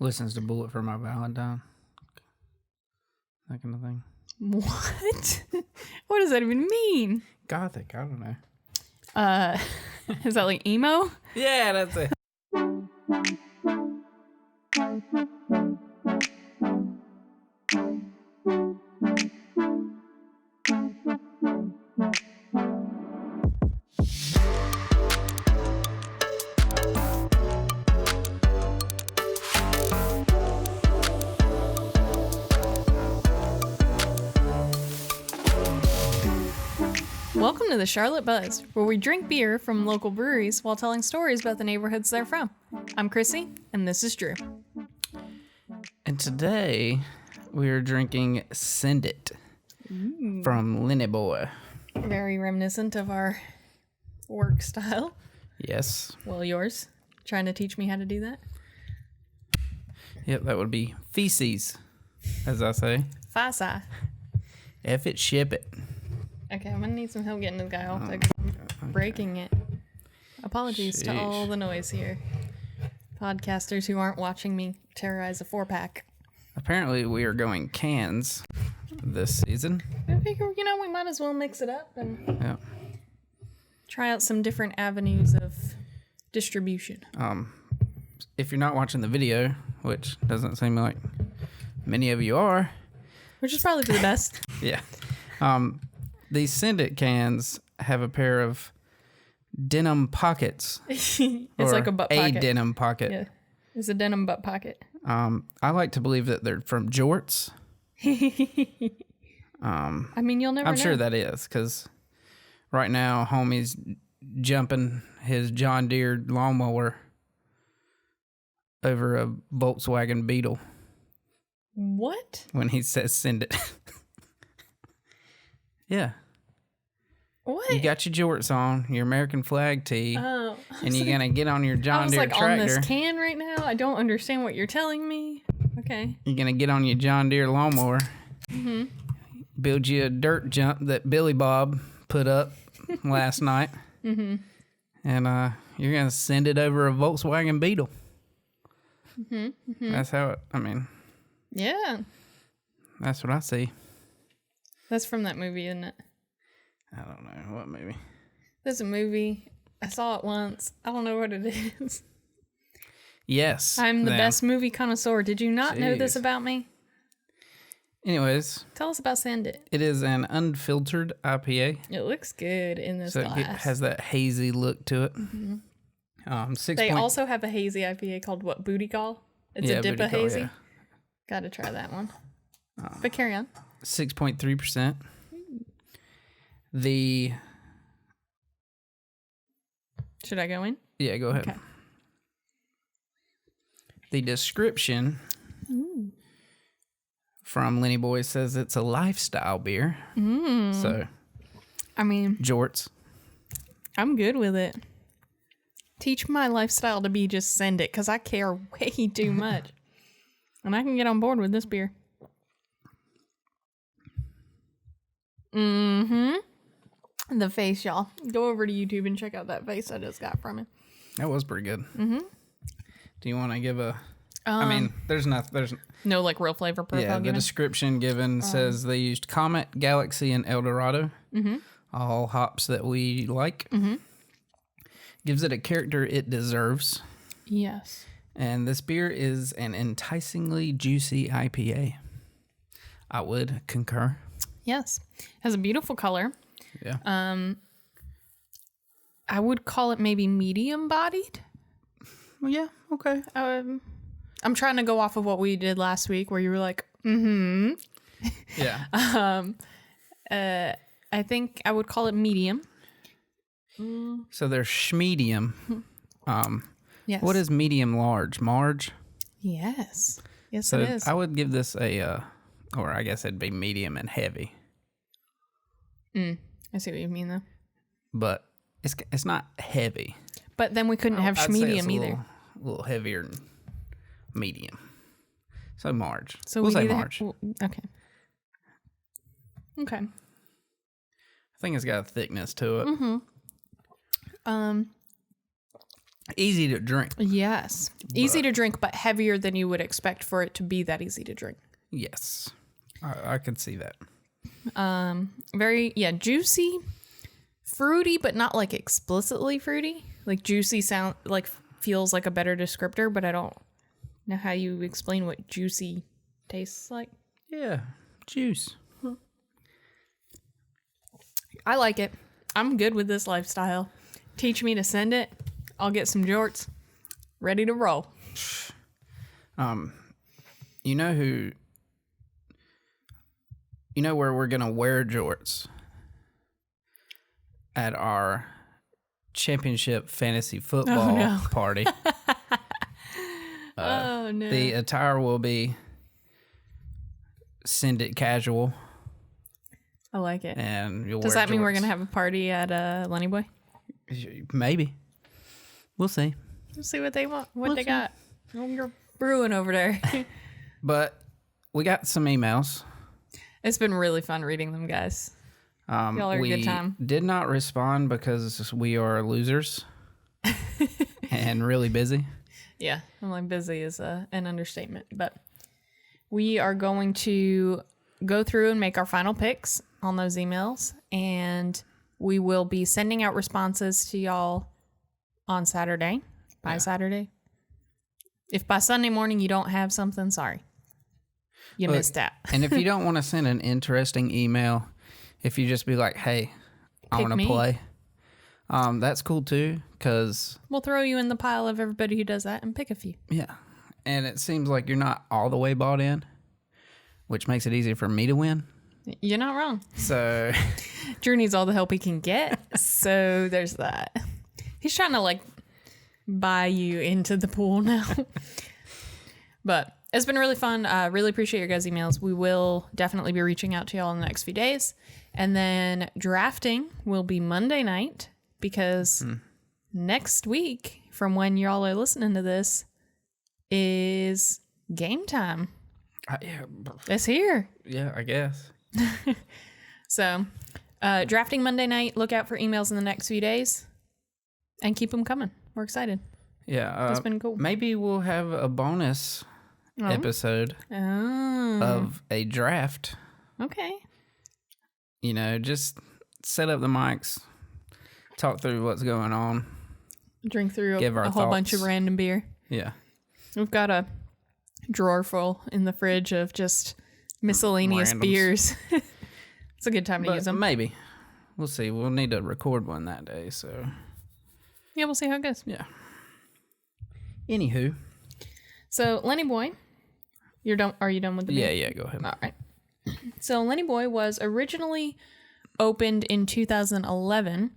Listens to Bullet for My Valentine. That kind of thing. What? What does that even mean? Gothic, I don't know. Is that like emo? Yeah, that's it. Welcome to the Charlotte Buzz, where we drink beer from local breweries while telling stories about the neighborhoods they're from. I'm Chrissy, and this is Dru. And today, we are drinking Send It from Lenny Boy. Very reminiscent of our work style. Yes. Well, yours. Trying to teach me how to do that. Yep, that would be feces, as I say. Fasa. F it, ship it. Okay, I'm gonna need some help getting this guy off. I'm breaking it. Apologies to all the noise here. Podcasters who aren't watching me terrorize a 4-pack. Apparently, we are going cans this season. I figure, we might as well mix it up and try out some different avenues of distribution. If you're not watching the video, which doesn't seem like many of you are. Which is probably for the best. Yeah. These Send It cans have a pair of denim pockets. It's like a butt pocket. A denim pocket. Yeah. It's a denim butt pocket. I like to believe that they're from jorts. I mean, you'll never know. I'm sure that is, because right now, homie's jumping his John Deere lawnmower over a Volkswagen Beetle. What? When he says send it. Yeah. What? You got your jorts on, your American flag tee, and you're going to get on your John Deere tractor. on this can right now? I don't understand what you're telling me. Okay. You're going to get on your John Deere lawnmower, build you a dirt jump that Billy Bob put up last night, and you're going to send it over a Volkswagen Beetle. That's how it, Yeah. That's what I see. That's from that movie, isn't it? I don't know. What movie? There's a movie. I saw it once. I don't know what it is. Yes. I'm the best movie connoisseur. Did you not know this about me? Anyways. Tell us about Send It. It is an unfiltered IPA. It looks good in this glass. It has that hazy look to it. They also have a hazy IPA called what? Booty Call? It's a dip of hazy? Yeah. Gotta try that one. But carry on. 6.3%. Should I go in? Yeah, go ahead. Okay. The description from Lenny Boy says it's a lifestyle beer. So, jorts. I'm good with it. Teach my lifestyle to be just send it, because I care way too much. And I can get on board with this beer. The face, y'all. Go over to YouTube and check out that face I just got from it. That was pretty good. Do you want to give a... there's no like real flavor profile given? The description given says they used Comet, Galaxy, and Eldorado. All hops that we like. Gives it a character it deserves. Yes. And this beer is an enticingly juicy IPA. I would concur. Yes. Has a beautiful color. Yeah. I would call it maybe medium bodied. Well, yeah, okay. I'm trying to go off of what we did last week where you were like, Yeah. I think I would call it medium. So there's schmedium. Yes. What is medium large? Marge? Yes. Yes, so it is. I would give this or I guess it'd be medium and heavy. I see what you mean, though. But it's not heavy. But then we couldn't have schmedium either. A little heavier than medium. So Marge. So we'll say Marge. Okay. I think it's got a thickness to it. Easy to drink. Yes. Easy to drink, but heavier than you would expect for it to be that easy to drink. Yes. I could see that. Very, juicy, fruity, but not like explicitly fruity. Like juicy feels like a better descriptor, but I don't know how you explain what juicy tastes like. Yeah. Juice. I like it. I'm good with this lifestyle. Teach me to send it. I'll get some jorts ready to roll. You know where we're going to wear jorts? At our championship fantasy football party. Oh, no. The attire will be send it casual. I like it. And you'll Does wear that mean we're jorts. going to have a party at Lenny Boy? Maybe. We'll see. We'll see what they want, what they got. Oh, you're brewing over there. But we got some emails. It's been really fun reading them, guys. Y'all are a good time. We did not respond because we are losers and really busy. Yeah, I'm like busy is an understatement. But we are going to go through and make our final picks on those emails. And we will be sending out responses to y'all on Saturday. By Saturday. If by Sunday morning you don't have something, sorry. You missed out. And if you don't want to send an interesting email, if you just be like, hey, I want to play, that's cool too, because... We'll throw you in the pile of everybody who does that and pick a few. Yeah. And it seems like you're not all the way bought in, which makes it easier for me to win. You're not wrong. So... Drew needs all the help he can get, so there's that. He's trying to, buy you into the pool now. But... It's been really fun. Really appreciate your guys' emails. We will definitely be reaching out to y'all in the next few days. And then drafting will be Monday night because next week, from when y'all are listening to this, is game time. It's here. Yeah, I guess. So, drafting Monday night. Look out for emails in the next few days. And keep them coming. We're excited. Yeah. It's been cool. Maybe we'll have a bonus episode of a draft. Okay. Just set up the mics, talk through what's going on, drink through give our a whole thoughts. bunch of random beer. Yeah. We've got a drawer full in the fridge of just miscellaneous Randoms. beers. It's a good time to use them. Maybe. We'll see. We'll need to record one that day, so. Yeah, we'll see how it goes. Yeah. Anywho. So, Lenny Boy, you're done. Are you done with the beer? Yeah, go ahead. All right. So, Lenny Boy was originally opened in 2011.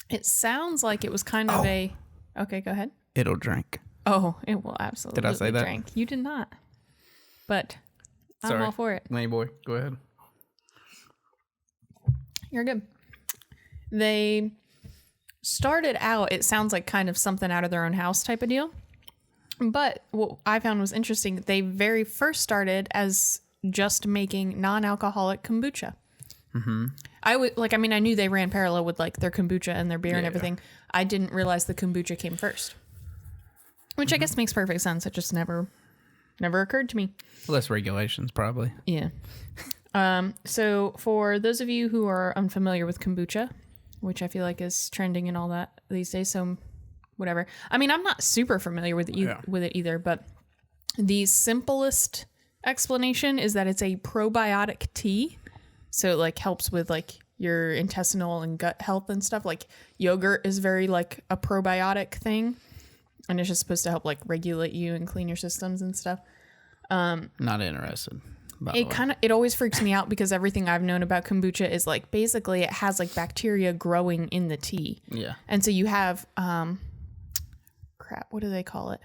It sounds like it was kind of a... Okay, go ahead. It'll drink. Oh, it will absolutely Did I say that? drink. You did not. But I'm all for it. Lenny Boy, go ahead. You're good. They started out, it sounds like kind of something out of their own house type of deal. But what I found was interesting, they very first started as just making non-alcoholic kombucha. Mm-hmm. I knew they ran parallel with their kombucha and their beer and everything. I didn't realize the kombucha came first. Which I guess makes perfect sense. It just never occurred to me. Less regulations, probably. Yeah. So for those of you who are unfamiliar with kombucha, which I feel like is trending and all that these days, so whatever. I mean, I'm not super familiar with it either, but the simplest explanation is that it's a probiotic tea. So it helps with your intestinal and gut health and stuff. Like yogurt is very a probiotic thing. And it's just supposed to help regulate you and clean your systems and stuff. Not interested. It always freaks me out because everything I've known about kombucha is basically it has bacteria growing in the tea. Yeah. And so you have what do they call it?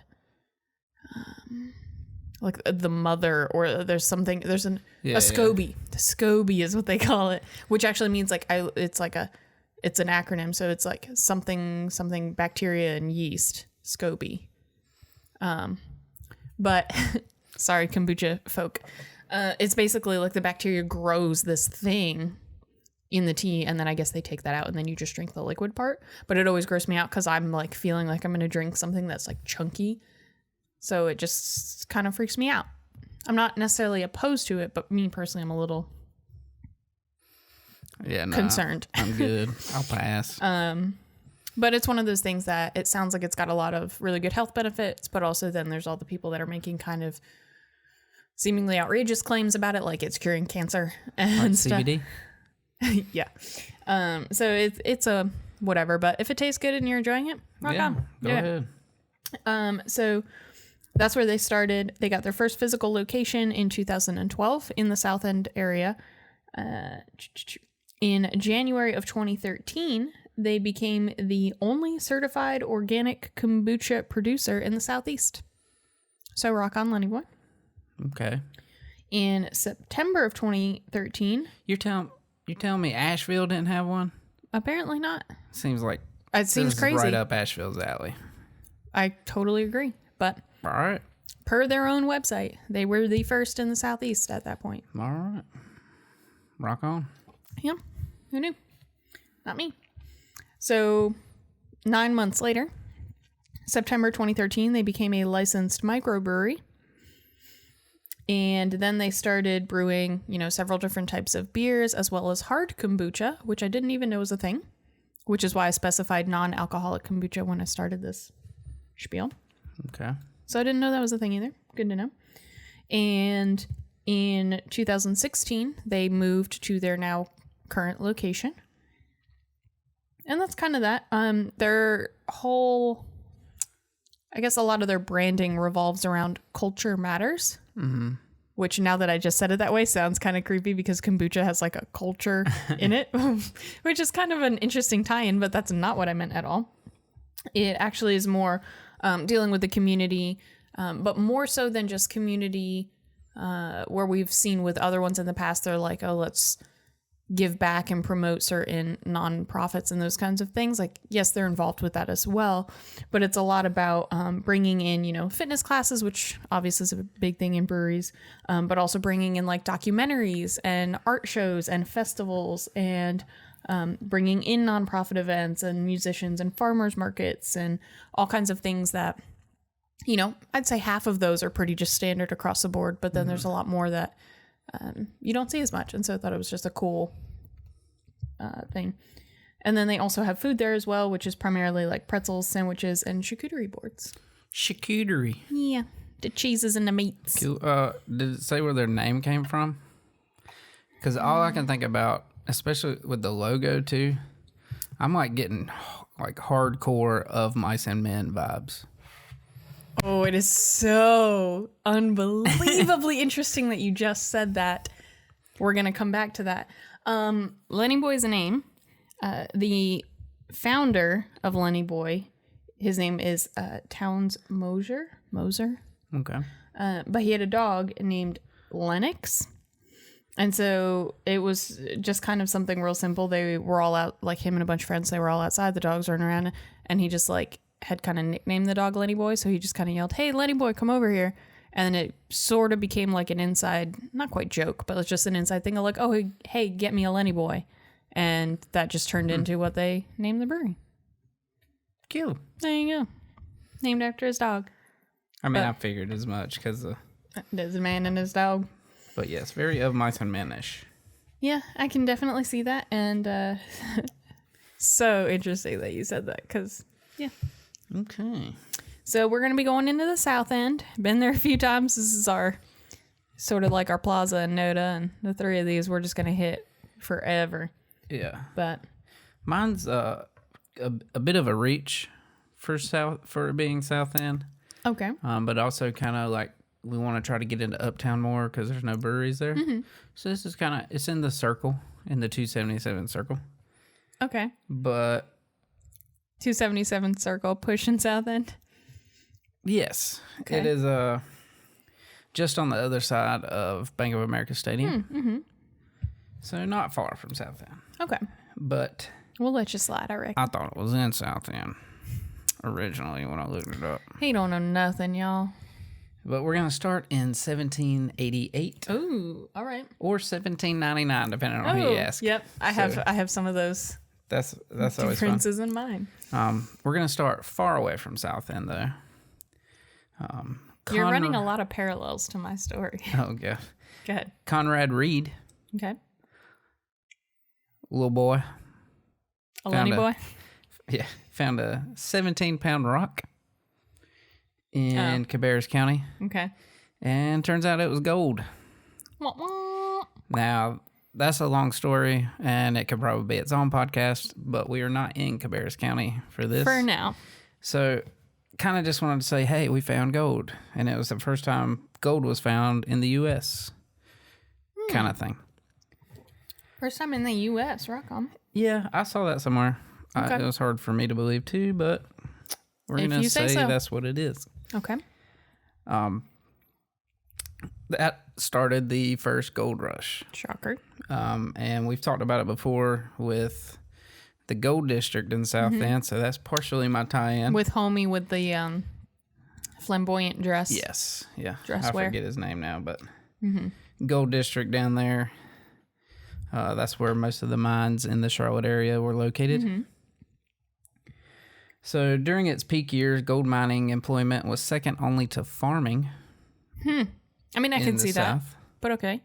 The mother, or there's a SCOBY. Yeah. The SCOBY is what they call it, which actually means it's an acronym. So it's something bacteria and yeast. SCOBY. But sorry, kombucha folk. It's basically the bacteria grows this thing in the tea, and then I guess they take that out and then you just drink the liquid part. But it always grossed me out because I'm like feeling like I'm going to drink something that's like chunky. So it just kind of freaks me out. I'm not necessarily opposed to it, but me personally, I'm a little concerned. I'm good. I'll pass. But it's one of those things that it sounds like it's got a lot of really good health benefits, but also then there's all the people that are making kind of seemingly outrageous claims about it, like it's curing cancer and like stuff. CBD? Yeah. So it's a whatever, but if it tastes good and you're enjoying it, rock on. Go ahead. So that's where they started. They got their first physical location in 2012 in the South End area. In January of 2013, they became the only certified organic kombucha producer in the Southeast. So rock on, Lenny Boy. Okay. In September of 2013. You're telling me Asheville didn't have one? Apparently not. Seems like it seems crazy. Right up Asheville's alley. I totally agree. But all right. Per their own website, they were the first in the Southeast at that point. All right. Rock on. Yeah. Who knew? Not me. So 9 months later, September 2013, they became a licensed microbrewery. And then they started brewing, several different types of beers, as well as hard kombucha, which I didn't even know was a thing, which is why I specified non-alcoholic kombucha when I started this spiel. Okay. So I didn't know that was a thing either. Good to know. And in 2016, they moved to their now current location. And that's kind of that. Their whole, I guess a lot of their branding revolves around culture matters. Mm-hmm. Which now that I just said it that way sounds kind of creepy because kombucha has like a culture in it, which is kind of an interesting tie-in, but that's not what I meant at all. It actually is more dealing with the community, but more so than just community where we've seen with other ones in the past. They're like, oh, let's give back and promote certain nonprofits and those kinds of things. Like, yes, they're involved with that as well, but it's a lot about bringing in, fitness classes, which obviously is a big thing in breweries, but also bringing in like documentaries and art shows and festivals and bringing in nonprofit events and musicians and farmers markets and all kinds of things that, I'd say half of those are pretty just standard across the board, but then there's a lot more that you don't see as much. And so I thought it was just a cool thing. And then they also have food there as well, which is primarily like pretzels, sandwiches, and charcuterie boards. Charcuterie. Yeah. The cheeses and the meats. Cool. Did it say where their name came from? Because all I can think about, especially with the logo too, I'm like getting like hardcore Of Mice and Men vibes. Oh, it is so unbelievably interesting that you just said that. We're going to come back to that. Lenny Boy's a name. The founder of Lenny Boy, his name is Towns Moser. Okay. But he had a dog named Lennox. And so it was just kind of something real simple. They were all out, like him and a bunch of friends, they were all outside, the dogs running around, and he just like had kind of nicknamed the dog Lenny Boy. So he just kind of yelled, "Hey, Lenny Boy, come over here." And then it sort of became like an inside, not quite joke, but it's just an inside thing of like, "Oh, hey, get me a Lenny Boy." And that just turned into what they named the brewery. Cute. There you go. Named after his dog. I mean, I figured as much because there's a man and his dog. But yes, very Of Mice and Men-ish. Yeah, I can definitely see that. And so interesting that you said that because, yeah. Okay. So we're going to be going into the South End. Been there a few times. This is our sort of like our Plaza and Noda. And the three of these we're just going to hit forever. Yeah. But mine's a bit of a reach for being South End. Okay. But also kind of like we want to try to get into Uptown more because there's no breweries there. Mm-hmm. So this is kind of, it's in the circle, in the 277 circle. Okay. But 277 circle, pushing South End. Yes. Okay. It is just on the other side of Bank of America Stadium. Mm-hmm. So not far from South End. Okay. But we'll let you slide, I reckon. I thought it was in South End originally when I looked it up. He don't know nothing, y'all. But we're going to start in 1788. Ooh, all right. Or 1799, depending on who you ask. Yep, I have some of those. That's always fun. Differences in mind. We're going to start far away from South End, though. You're running a lot of parallels to my story. Oh, yeah. Go ahead. Conrad Reed. Okay. Little boy. A Lenny boy? Yeah. Found a 17-pound rock in Cabarrus County. Okay. And turns out it was gold. Wah, wah. Now, that's a long story, and it could probably be its own podcast, but we are not in Cabarrus County for this. For now. So, kind of just wanted to say, hey, we found gold. And it was the first time gold was found in the U.S. Kind of thing. First time in the U.S., rock on. Yeah, I saw that somewhere. Okay. It was hard for me to believe, too, but we're going to say that's what it is. Okay. That started the first gold rush. Shocker. And we've talked about it before with the Gold District in South End, so that's partially my tie-in. With homie with the flamboyant dress. Yes, yeah. Dress I wear. forget his name now, but Gold District down there, that's where most of the mines in the Charlotte area were located. So during its peak years, gold mining employment was second only to farming. I mean, I can see that, but okay.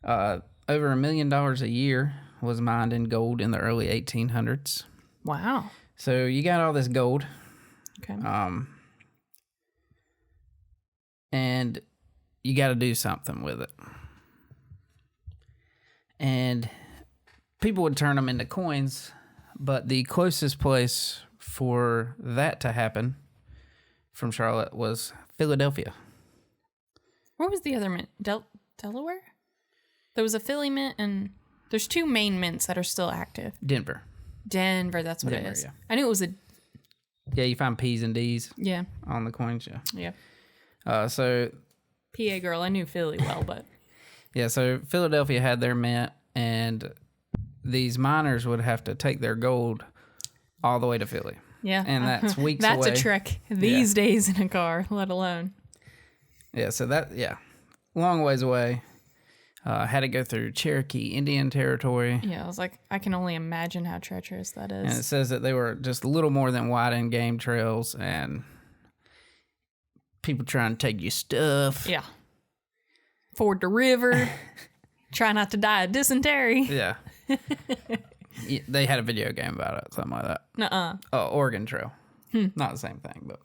Over $1 million a year was mined in gold in the early 1800s. Wow. So you got all this gold. Okay. And you got to do something with it. And people would turn them into coins, but the closest place for that to happen from Charlotte was Philadelphia. Where was the other mint? Delaware? There was a Philly mint, and there's two main mints that are still active. Denver, that's what it is. Yeah. I knew it was a... Yeah, you find P's and D's on the coins, Yeah. So... PA girl, I knew Philly well, but... Yeah, so Philadelphia had their mint, and these miners would have to take their gold all the way to Philly. Yeah. And that's weeks away. That's a trek these days in a car, let alone. Yeah, so long ways away. Had to go through Cherokee Indian territory. Yeah, I was like, I can only imagine how treacherous that is. And it says that they were just a little more than wide-end game trails and people trying to take your stuff. Yeah. Ford the river. Try not to die of dysentery. Yeah. They had a video game about it, something like that. Nuh-uh. Oh, Oregon Trail. Not the same thing, but...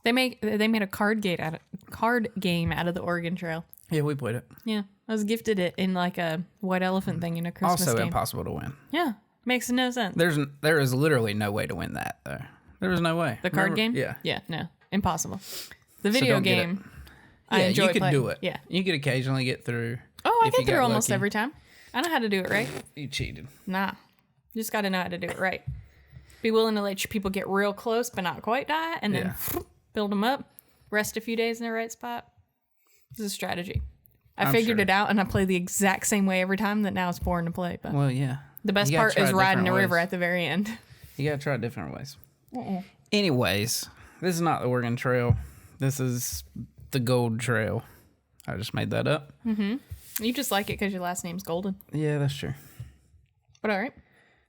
They made a card game out of the Oregon Trail. Yeah, we played it. Yeah. I was gifted it in like a white elephant thing in a Christmas Also game. impossible to win. Yeah. Makes no sense. There is literally no way to win that, though. There was no way. The card game? Yeah. Yeah, no. Impossible. The video game, I enjoy you could playing. do it. Yeah. You could occasionally get through. Oh, I get through almost every time. I know how to do it right. You cheated. Nah. You just got to know how to do it right. Be willing to let your people get real close but not quite die, and then build them up. Rest a few days in the right spot. This is a strategy. I figured it out, and I play the exact same way every time. That now it's boring to play. But well, yeah. The best part is riding the river at the very end. You gotta try different ways. Anyways, this is not the Oregon Trail. This is the Gold Trail. I just made that up. You just like it because your last name's Golden. Yeah, that's true. But all right.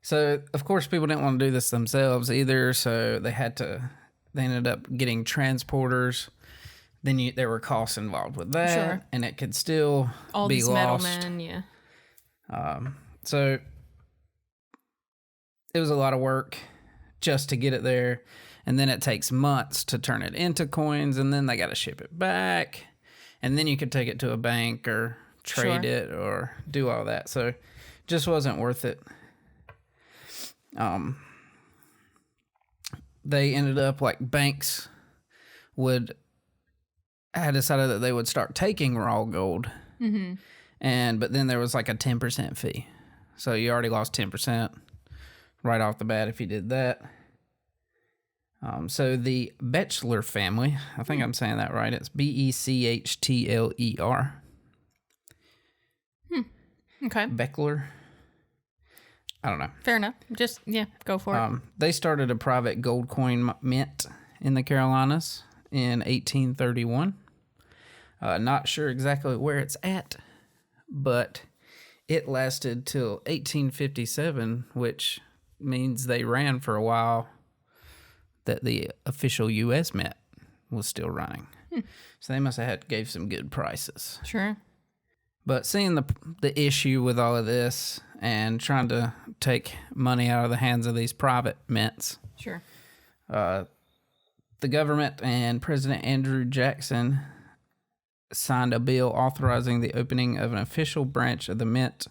So, of course, people didn't want to do this themselves either, so they ended up getting transporters. Then there were costs involved with that, and it could still all be these lost. Middlemen, yeah. So it was a lot of work just to get it there, and then it takes months to turn it into coins, and then they got to ship it back, and then you could take it to a bank or trade it or do all that. So it just wasn't worth it. They ended up like banks had decided that they would start taking raw gold, but then there was like a 10% fee, so you already lost 10% right off the bat if you did that. So the Bechler family, I think I'm saying that right. It's Bechtler. Okay. Bechler. I don't know. Fair enough. Just, go for it. They started a private gold coin mint in the Carolinas in 1831. Not sure exactly where it's at, but it lasted till 1857, which means they ran for a while that the official U.S. Mint was still running. So they must have gave some good prices. Sure. But seeing the issue with all of this and trying to take money out of the hands of these private mints, Sure. the government and President Andrew Jackson signed a bill authorizing the opening of an official branch of the mint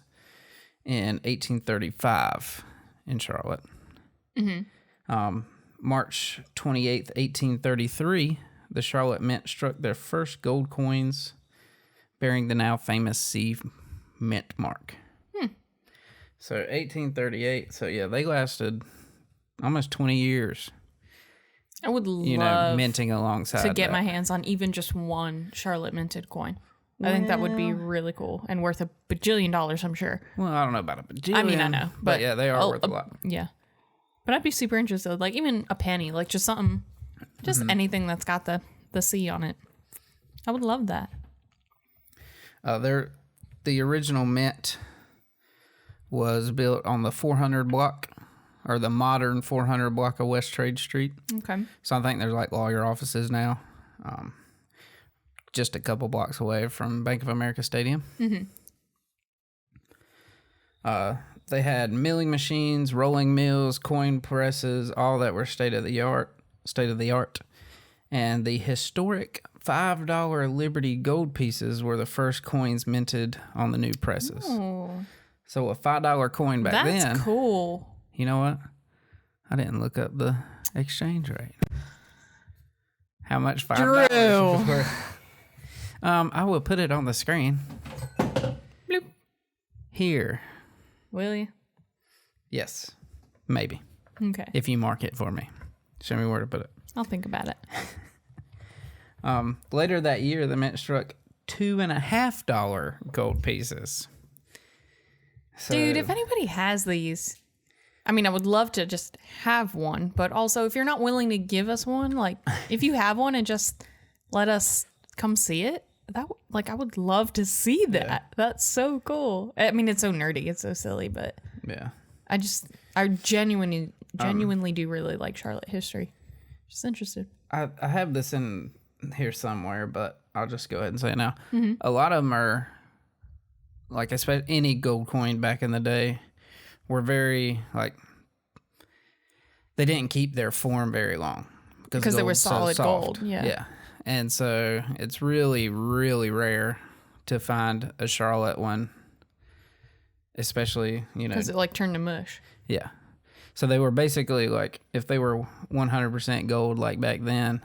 in 1835 in Charlotte. March 28th, 1833, the Charlotte Mint struck their first gold coins bearing the now famous C mint mark. So 1838. So yeah, they lasted almost 20 years. I would love minting alongside to get that. my hands on even just one Charlotte minted coin. I think that would be really cool and worth $1 bajillion, I'm sure. Well, I don't know about a bajillion. I mean, I know, but yeah, they are worth a lot. Yeah, but I'd be super interested. Like even a penny, like just something, just anything that's got the C on it. I would love that. The original mint was built on the 400 block, or the modern 400 block of West Trade Street. Okay. So I think there's like lawyer offices now, just a couple blocks away from Bank of America Stadium. They had milling machines, rolling mills, coin presses, all that were state of the art. And the historic $5 Liberty gold pieces were the first coins minted on the new presses. Oh, So a $5 coin back then. that's cool. You know what? I didn't look up the exchange rate. How much $5 was worth? I will put it on the screen. Bloop. Here. Will you? Yes. Maybe. Okay. If you mark it for me. Show me where to put it. I'll think about it. Later that year, the mint struck $2.50 gold pieces. So, Dude, if anybody has these, I mean, I would love to just have one, but also if you're not willing to give us one, like if you have one and just let us come see it, I would love to see that. Yeah. That's so cool. I mean, it's so nerdy, it's so silly, but yeah, I genuinely do really like Charlotte history. Just interested. I have this in here somewhere, but I'll just go ahead and say it now. A lot of them are, like, especially any gold coin back in the day, were very, like, they didn't keep their form very long. Because they were solid gold. Yeah. Yeah. And so it's really, really rare to find a Charlotte one, especially, because it, like, turned to mush. Yeah. So they were basically, like, if they were 100% gold, like, back then.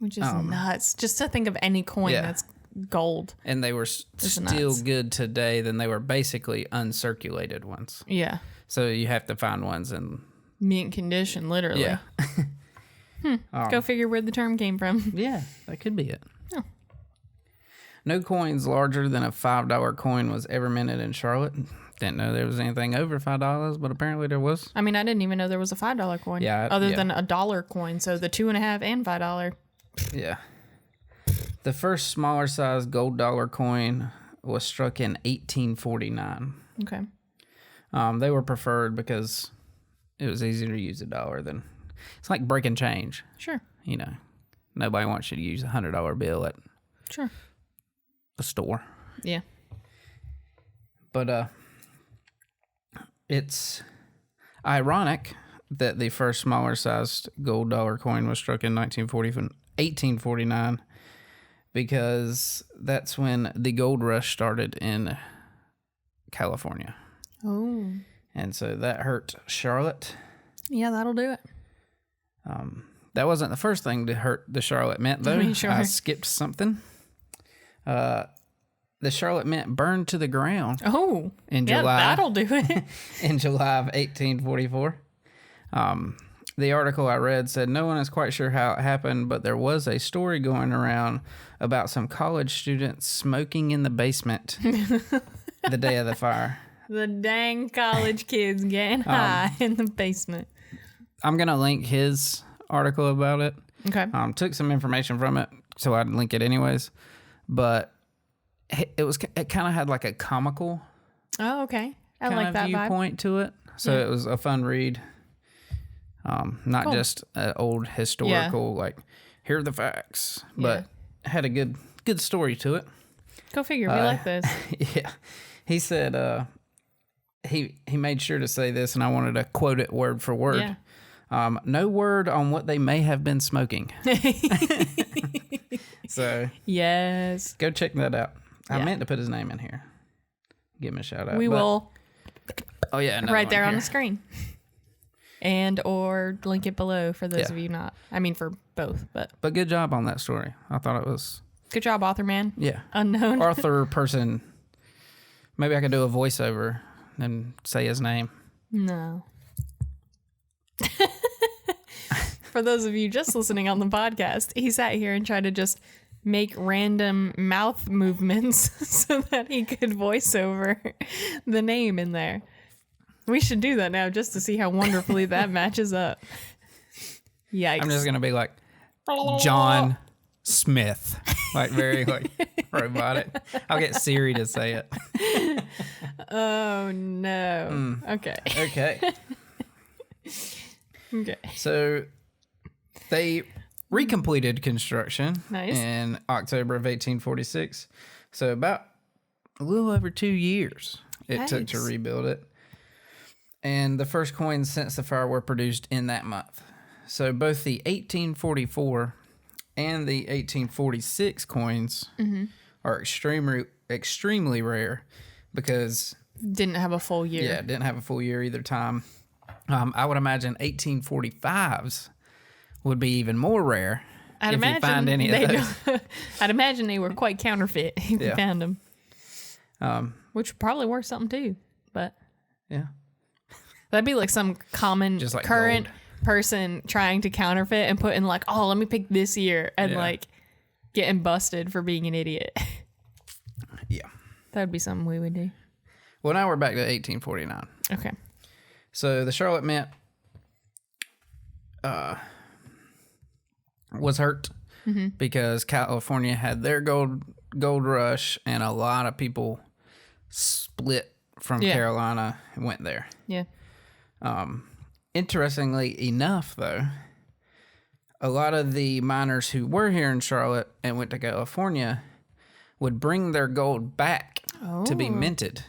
Which is nuts. Just to think of any coin that's gold. And they were still good today, then they were basically uncirculated ones. Yeah. So you have to find ones in mint condition, literally. Yeah. Go figure where the term came from. Yeah, that could be it. Oh. No coins larger than a $5 coin was ever minted in Charlotte. Didn't know there was anything over $5, but apparently there was. I mean, I didn't even know there was a $5 coin. Yeah. Other than a dollar coin. So the $2.50 and $5. Yeah. The first smaller size gold dollar coin was struck in 1849. Okay. They were preferred because it was easier to use a dollar than... It's like breaking change. Sure. Nobody wants you to use a $100 bill at the store. Yeah. But it's ironic that the first smaller sized gold dollar coin was struck in 1849 because that's when the gold rush started in California. Oh. And so that hurt Charlotte. Yeah, that'll do it. That wasn't the first thing to hurt the Charlotte Mint, though. I skipped something. The Charlotte Mint burned to the ground. Oh, in July. That'll do it. In July of 1844. The article I read said no one is quite sure how it happened, but there was a story going around about some college students smoking in the basement the day of the fire. The dang college kids getting high in the basement. I'm going to link his article about it. Okay. Took some information from it, so I'd link it anyways. But it kind of had like a comical Oh, okay. I kind like of that viewpoint to it. So it was a fun read. Not Cool. just an old historical, like, here are the facts, but had a good story to it. Go figure. We like those. Yeah. He said he made sure to say this, and I wanted to quote it word for word. Yeah. No word on what they may have been smoking. So Yes. go check that out. I Yeah. meant to put his name in here. Give him a shout out. We will Oh yeah, right there on the screen. And or link it below for those Yeah. of you not. I mean for both, but But good job on that story. I thought it was good job, author man. yeah. Unknown. Arthur person. Maybe I could do a voiceover and say his name. No. For those of you just listening on the podcast, he sat here and tried to just make random mouth movements so that he could voice over the name in there. We should do that now just to see how wonderfully that matches up. Yikes. I'm just gonna be like John Smith, like very like robotic. I'll get Siri to say it. Oh no. Okay. Okay. Okay. So they recompleted construction Nice. in October of 1846. So about a little over 2 years it took to Nice. rebuild it. And the first coins since the fire were produced in that month. So both the 1844 and the 1846 coins are extremely rare because Didn't have a full year. yeah, didn't have a full year either time. I would imagine 1845s would be even more rare I'd if you find any of those. I'd imagine they were quite counterfeit if you Yeah. found them. Um, Which probably worth something too. But yeah, that'd be like some common Just like current gold. person trying to counterfeit and put in like, oh, let me pick this year and Yeah. like getting busted for being an idiot. yeah. That would be something we would do. Well, now we're back to 1849. Okay. So the Charlotte Mint was hurt because California had their gold rush, and a lot of people split from Yeah. Carolina and went there. Yeah. Interestingly enough, though, a lot of the miners who were here in Charlotte and went to California would bring their gold back to be Oh. minted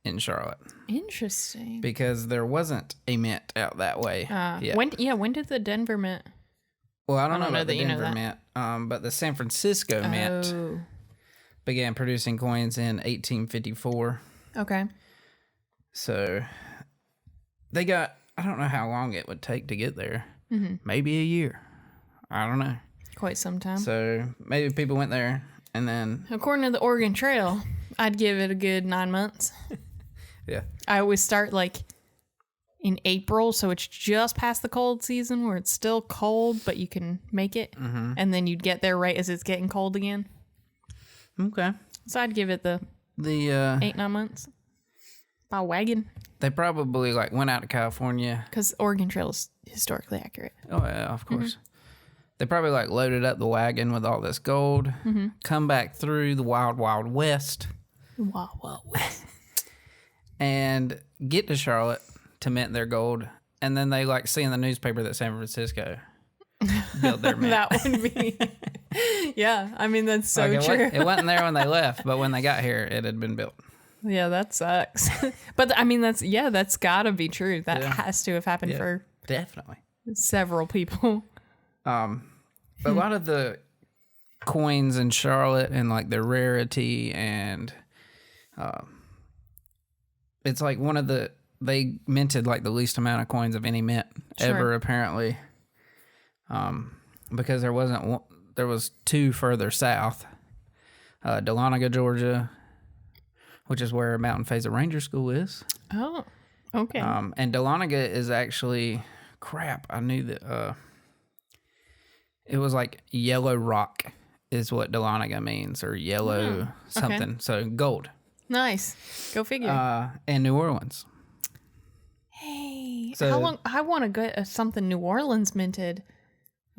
in Charlotte Interesting. because there wasn't a mint out that way yet. When did the Denver Mint? Well, I don't know know about the that you know Denver Mint, but the San Francisco Mint Oh. began producing coins in 1854. Okay. So they got, I don't know how long it would take to get there. Maybe a year. I don't know. Quite some time. So maybe people went there and then, According to the Oregon Trail, I'd give it a good 9 months. yeah. I always start like in April, so it's just past the cold season where it's still cold, but you can make it. And then you'd get there right as it's getting cold again. Okay. So I'd give it the The 8-9 months by wagon, they probably like went out to California. because Oregon Trail is historically accurate. Oh yeah, of course. They probably like loaded up the wagon with all this gold, come back through the wild, wild west, Wow. and get to Charlotte to mint their gold. And then they like see in the newspaper that San Francisco built their mint. That would be. Yeah, I mean, that's so Like, true. it wasn't there when they left, but when they got here, it had been built. Yeah, that sucks. But I mean, that's gotta be true. That Yeah. has to have happened Yeah. for Definitely. several people. A lot of the coins in Charlotte and like their rarity and it's like they minted like the least amount of coins of any mint ever Sure. apparently. Because there was two further south, Dahlonega, Georgia, which is where Mountain Phaser Ranger School is. Oh, okay. And Dahlonega is actually crap. I knew that it was like yellow rock is what Dahlonega means, or yellow something. So gold. Nice. Go figure. And New Orleans. Hey, so- how long? I want to get something New Orleans minted.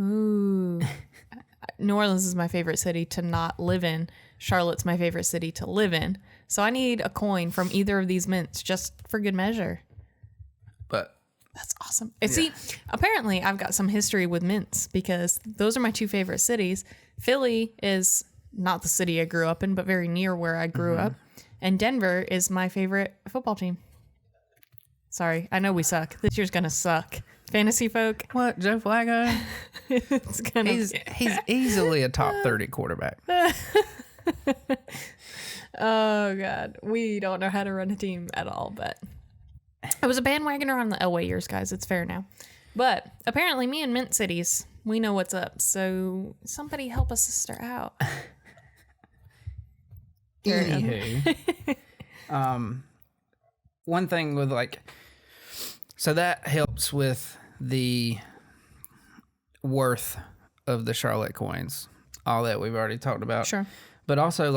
Ooh. New Orleans is my favorite city to not live in. Charlotte's my favorite city to live in. So I need a coin from either of these mints just for good measure. But that's awesome. Yeah. See, apparently I've got some history with mints because those are my two favorite cities. Philly is not the city I grew up in, but very near where I grew up. And Denver is my favorite football team. Sorry, I know we suck. This year's going to suck. Fantasy folk. What, Joe Flacco? He's easily a top 30 quarterback. Oh, God. We don't know how to run a team at all, but I was a bandwagoner on the Elway years, guys. It's fair now. But apparently me and Mint Cities, we know what's up. So somebody help a sister out. Anywho, one thing with so that helps with the worth of the Charlotte coins, all that we've already talked about. Sure. But also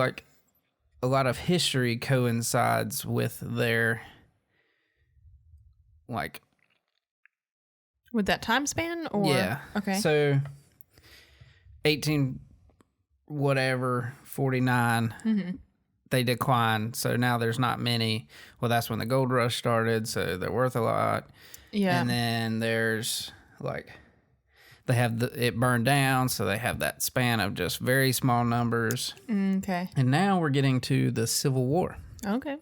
a lot of history coincides with their with that time span, or yeah. Okay. So 49, they declined. So now there's not many. Well, that's when the gold rush started, so they're worth a lot. Yeah. And then there's they have it burned down, so they have that span of just very small numbers. Okay. And now we're getting to the Civil War. Okay.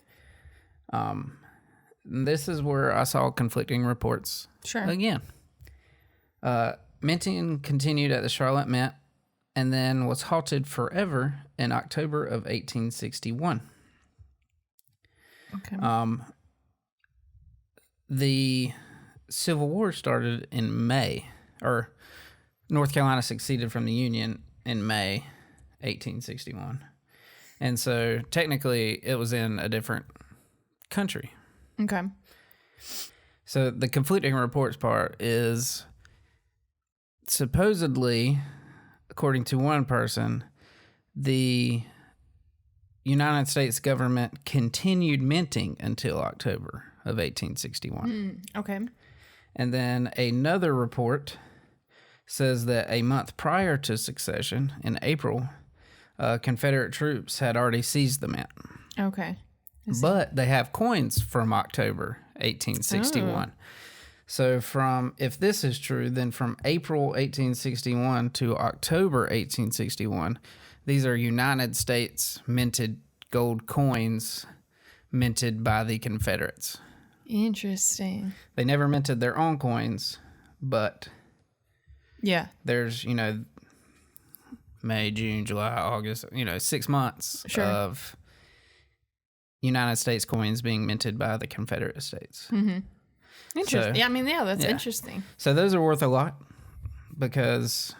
This is where I saw conflicting reports. Sure. Again. Minting continued at the Charlotte Mint and then was halted forever in October of 1861. Okay. The Civil War started in May, or North Carolina seceded from the Union in May 1861. And so technically it was in a different country. Okay. So the conflicting reports part is supposedly, according to one person, the United States government continued minting until October of 1861. Okay. And then another report says that a month prior to secession, in April, Confederate troops had already seized the mint. Okay. But they have coins from October 1861. Oh. So if this is true, then from April 1861 to October 1861, these are United States minted gold coins minted by the Confederates. Interesting. They never minted their own coins, but yeah, there's, May, June, July, August, 6 months of United States coins being minted by the Confederate States. Mm-hmm. Interesting. So, that's interesting. So those are worth a lot because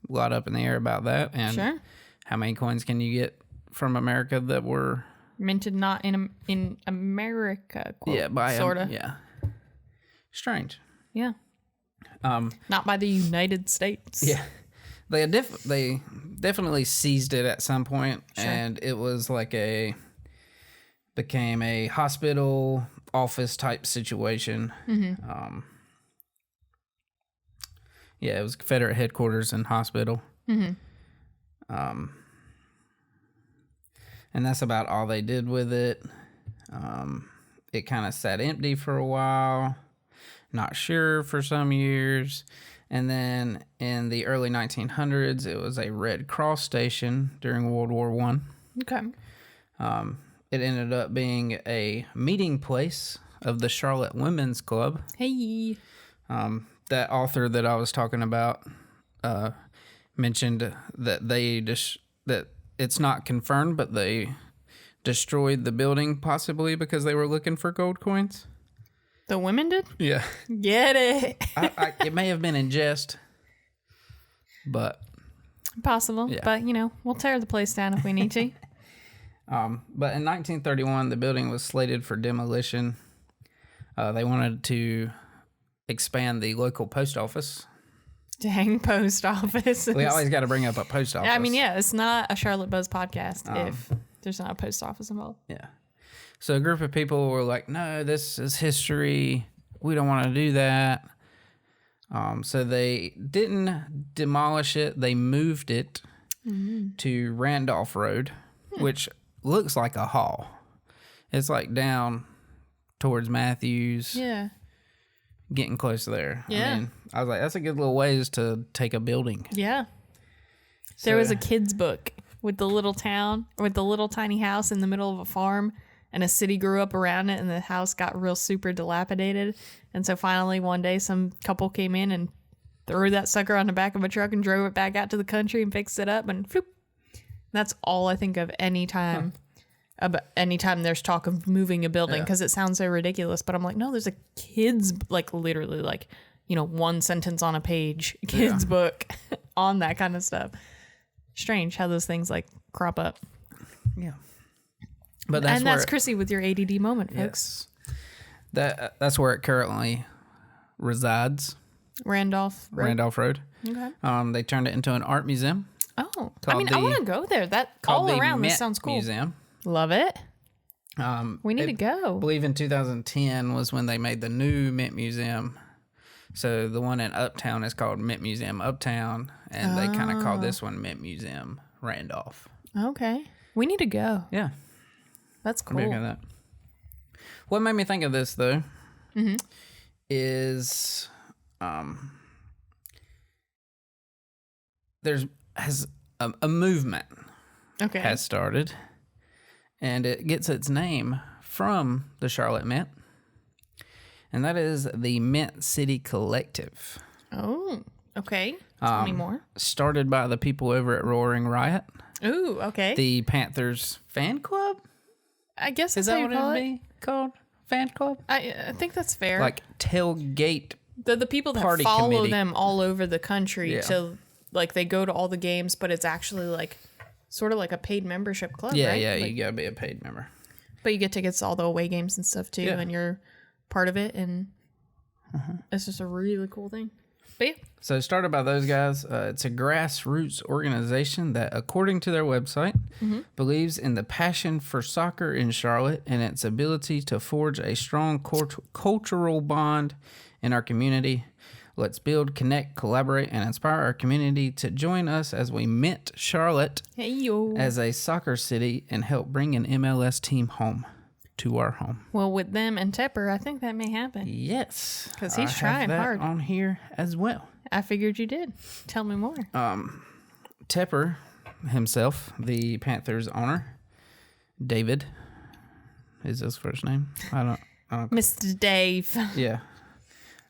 a lot up in the air about that. And how many coins can you get from America that were minted not in America? Quote, by sort of. Yeah. Strange. Yeah. Not by the United States. Yeah. They definitely seized it at some point, and it was became a hospital office type situation. Mm-hmm. It was Confederate headquarters and hospital. Mm-hmm. And that's about all they did with it. It kind of sat empty for a while, not sure for some years. And then in the early 1900s, it was a Red Cross station during World War I. Okay. It ended up being a meeting place of the Charlotte Women's Club. Hey. That author that I was talking about mentioned that that it's not confirmed, but they destroyed the building possibly because they were looking for gold coins. The women did? Yeah. Get it. It may have been in jest, but possible. Yeah. But we'll tear the place down if we need to. But in 1931, the building was slated for demolition. They wanted to expand the local post office. Dang, post office. We always got to bring up a post office. It's not a Charlotte Buzz podcast if there's not a post office involved. Yeah. So a group of people were like, no, this is history. We don't want to do that. So they didn't demolish it. They moved it to Randolph Road, which looks like a hall. It's like down towards Matthews. Yeah. Getting close there. Yeah. I mean, I was like, that's a good little ways to take a building. Yeah. There was a kid's book with the little town, with the little tiny house in the middle of a farm, and a city grew up around it, and the house got real super dilapidated. And so finally one day some couple came in and threw that sucker on the back of a truck and drove it back out to the country and fixed it up, and floop. That's all I think of anytime there's talk of moving a building, because it sounds so ridiculous. But I'm like, no, there's a kid's, like literally like, one sentence on a page, kid's book on that kind of stuff. Strange how those things like crop up. Yeah. But that's Chrissy with your ADD moment, folks. Yes. That's where it currently resides. Randolph Road. Okay. They turned it into an art museum. Oh, I want to go there. That all around this sounds cool. Museum. Love it. We need to go. I believe in 2010 was when they made the new Mint Museum. So the one in Uptown is called Mint Museum Uptown, and they kind of call this one Mint Museum Randolph. Okay. We need to go. Yeah. That's cool. That. What made me think of this, though, is there's a movement has started, and it gets its name from the Charlotte Mint, and that is the Mint City Collective. Oh, okay. Tell me more. Started by the people over at Roaring Riot. Ooh, okay. The Panthers fan club? I guess is that what it would be called? Fan club? I think that's fair. Like tailgate. The people that follow them all over the country to, like, they go to all the games, but it's actually like sort of like a paid membership club, right? Yeah, like, you gotta be a paid member. But you get tickets to all the away games and stuff too, and you're part of it, and it's just a really cool thing. But yeah. So started by those guys. It's a grassroots organization that, according to their website, believes in the passion for soccer in Charlotte and its ability to forge a strong cultural bond in our community. Let's build, connect, collaborate, and inspire our community to join us as we mint Charlotte as a soccer city and help bring an MLS team home to our home. Well, with them and Tepper, I think that may happen. Yes. Because he's trying hard. On here as well. I figured you did. Tell me more. Tepper himself, the Panthers owner, David, is his first name. I don't. Mr. Dave. Yeah.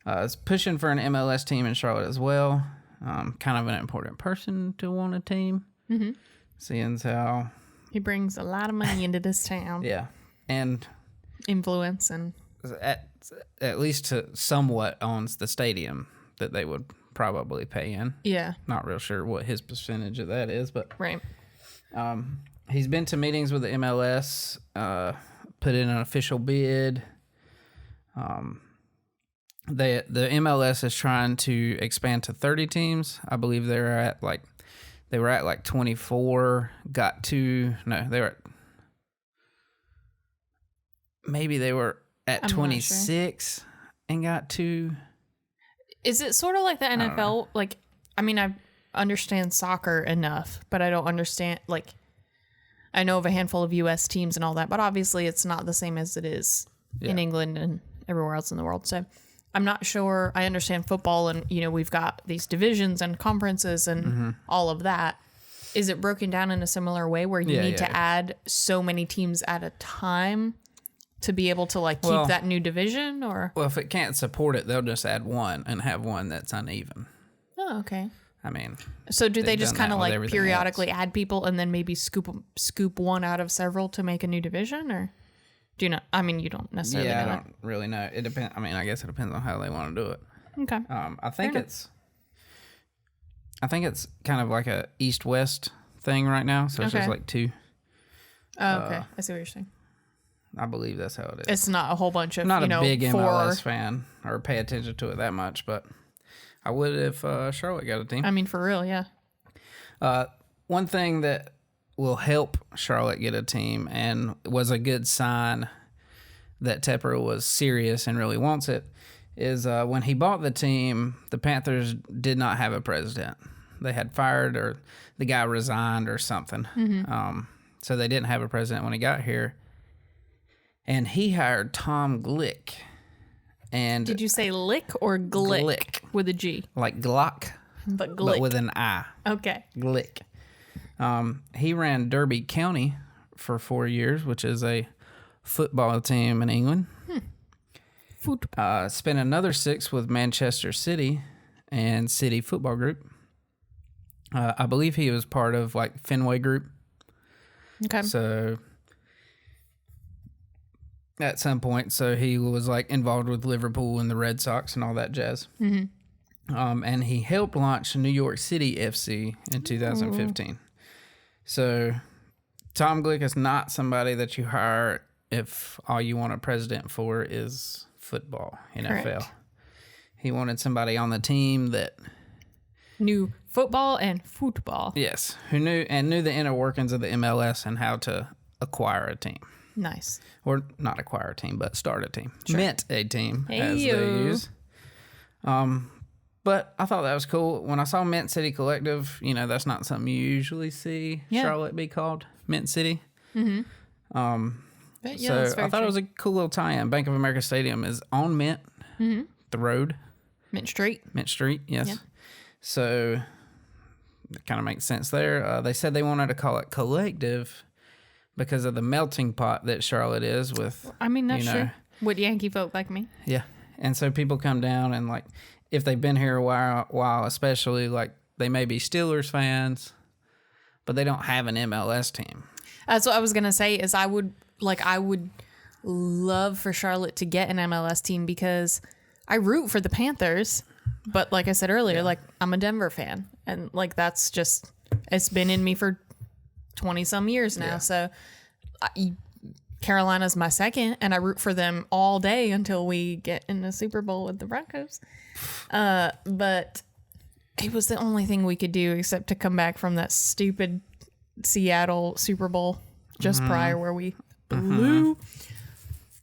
Is pushing for an MLS team in Charlotte as well. Kind of an important person to want a team. Seeing how he brings a lot of money into this town. Yeah. And influence, and at least to somewhat owns the stadium that they would probably pay in. Yeah. Not real sure what his percentage of that is, but right. He's been to meetings with the MLS, put in an official bid. The MLS is trying to expand to 30 teams. I believe they were at like 24, they were at 26 and got 2. Is it sort of like the NFL? Like, I mean, I understand soccer enough, but I don't understand, like, I know of a handful of U.S. teams and all that, but obviously it's not the same as it is in England and everywhere else in the world. So I'm not sure. I understand football, and, we've got these divisions and conferences and all of that. Is it broken down in a similar way where you need to add so many teams at a time to be able to keep that new division? Or if it can't support it, they'll just add one and have one that's uneven. Oh, okay. I mean, so do they just kind of periodically add people and then maybe scoop one out of several to make a new division, or do you know? I mean, you don't necessarily know. I don't really know. It depends. I mean, I guess it depends on how they want to do it. Okay. I think it's kind of like a east-west thing right now. So it's just like 2. Oh, okay. I see what you're saying. I believe that's how it is. It's not a whole bunch of, I'm not a big MLS fan or pay attention to it that much, but I would if Charlotte got a team. I mean, for real, yeah. One thing that will help Charlotte get a team, and was a good sign that Tepper was serious and really wants it, is when he bought the team, the Panthers did not have a president. They had fired, or the guy resigned or something. So they didn't have a president when he got here. And he hired Tom Glick. And did you say lick or glick? Glick. With a G. Like Glock, but Glick. But with an I. Okay. Glick. He ran Derby County for 4 years, which is a football team in England. Spent another 6 with Manchester City and City Football Group. I believe he was part of like Fenway Group. Okay. So at some point, so he was like involved with Liverpool and the Red Sox and all that jazz. And he helped launch New York City FC in 2015. Ooh. So Tom Glick is not somebody that you hire if all you want a president for is football, NFL. Correct. He wanted somebody on the team that knew football and football. Yes, who knew the inner workings of the MLS and how to acquire a team. Nice. Or not acquire a team, but start a team. Sure. Mint a team, as they use. But I thought that was cool. When I saw Mint City Collective, that's not something you usually see Charlotte be called, Mint City. So I thought it was a cool little tie-in. Bank of America Stadium is on Mint, the road. Mint Street, yes. Yeah. So it kind of makes sense there. They said they wanted to call it Collective because of the melting pot that Charlotte is with. I mean, that's true. With Yankee folk like me. Yeah. And so people come down and like, if they've been here a while, especially like they may be Steelers fans, but they don't have an MLS team. That's what I was going to say is I would love for Charlotte to get an MLS team because I root for the Panthers. But like I said earlier, like I'm a Denver fan and like that's just, it's been in me for 20 some years now. Yeah. So Carolina's my second and I root for them all day until we get in the Super Bowl with the Broncos. But it was the only thing we could do except to come back from that stupid Seattle Super Bowl just prior where we blew.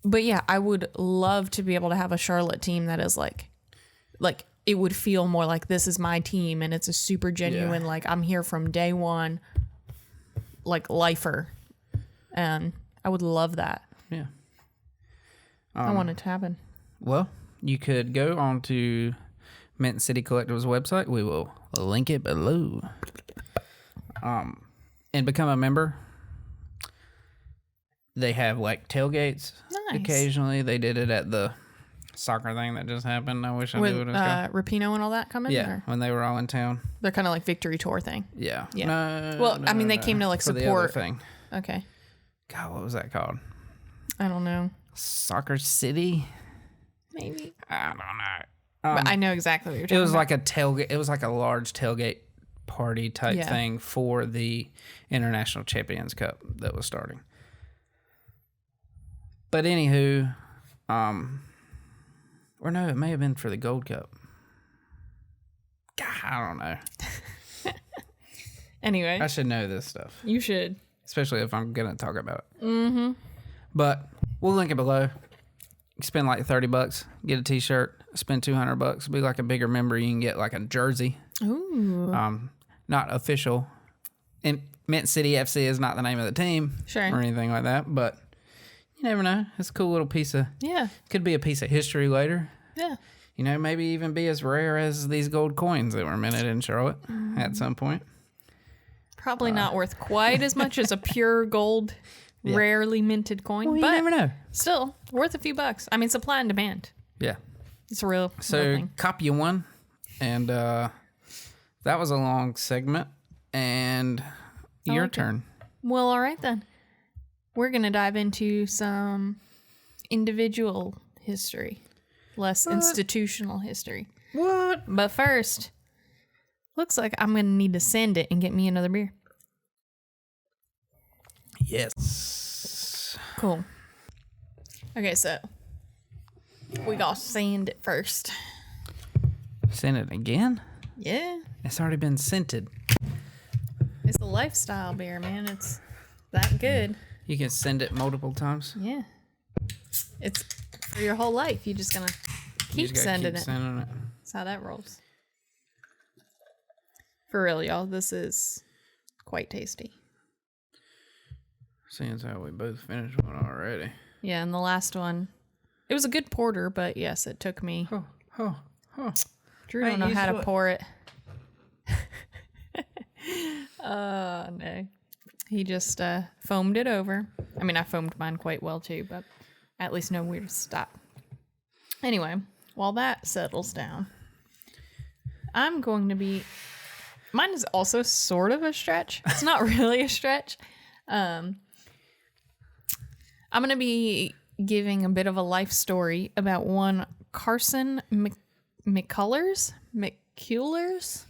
But yeah, I would love to be able to have a Charlotte team that is like it would feel more like this is my team and it's a super genuine, like I'm here from day one, like lifer. And I would love that. Yeah. I want it to happen. Well, you could go on to Mint City Collective's website. We will link it below. And become a member. They have like tailgates. Nice. Occasionally. They did it at the soccer thing that just happened. I wish I knew what it was called. Rapinoe and all that coming? Yeah, or? When they were all in town. They're kind of like victory tour thing. Yeah. They came to like for support. The other thing. Okay. God, what was that called? I don't know. Soccer City? Maybe. I don't know. But I know exactly what you're talking about. It was like a tailgate. It was like a large tailgate party type thing for the International Champions Cup that was starting. But anywho, or no, it may have been for the Gold Cup. God, I don't know. Anyway. I should know this stuff. You should. Especially if I'm going to talk about it. But we'll link it below. You spend like $30, get a t-shirt, spend $200, be like a bigger member. You can get like a jersey. Ooh. Not official. And Mint City FC is not the name of the team. Sure. Or anything like that. But you never know. It's a cool little piece of... Yeah. Could be a piece of history later. Yeah. Maybe even be as rare as these gold coins that were minted in Charlotte at some point. Probably not worth quite as much as a pure gold, rarely minted coin. Well, you but never know. Still, worth a few bucks. I mean, supply and demand. Yeah. It's a real thing. Copy one. And that was a long segment. And your turn. Well, all right then. We're going to dive into some individual history. Less institutional history. What? But first... Looks like I'm going to need to send it and get me another beer. Yes. Cool. Okay, so we got to sand it first. Send it again? Yeah. It's already been scented. It's a lifestyle beer, man. It's that good. You can send it multiple times? Yeah. It's for your whole life. You're just going to Keep sending it. That's how that rolls. For real, y'all, this is quite tasty. Seeing as how we both finished one already. Yeah, and the last one, it was a good porter, but yes, it took me. Drew don't know how to pour it. No. He just foamed it over. I mean, I foamed mine quite well too, but I at least know where to stop. Anyway, while that settles down, I'm going to be... Mine is also sort of a stretch. It's not really a stretch. I'm going to be giving a bit of a life story about one Carson McCullers? McCullers?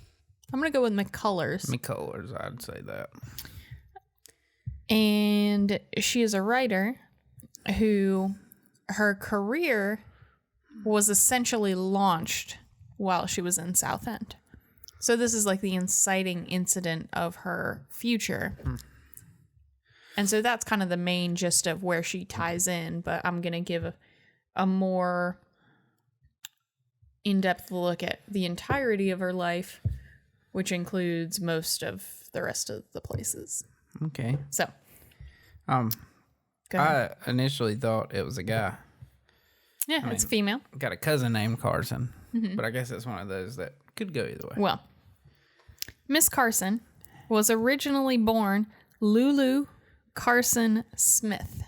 I'm going to go with McCullers. McCullers, I'd say that. And she is a writer who her career was essentially launched while she was in Southend. So this is like the inciting incident of her future. And so that's kind of the main gist of where she ties in, but I'm going to give a more in-depth look at the entirety of her life, which includes most of the rest of the places. Okay. So, I initially thought it was a guy. Yeah, it's female. Got a cousin named Carson, but I guess it's one of those that could go either way. Well, Miss Carson was originally born Lulu Carson Smith.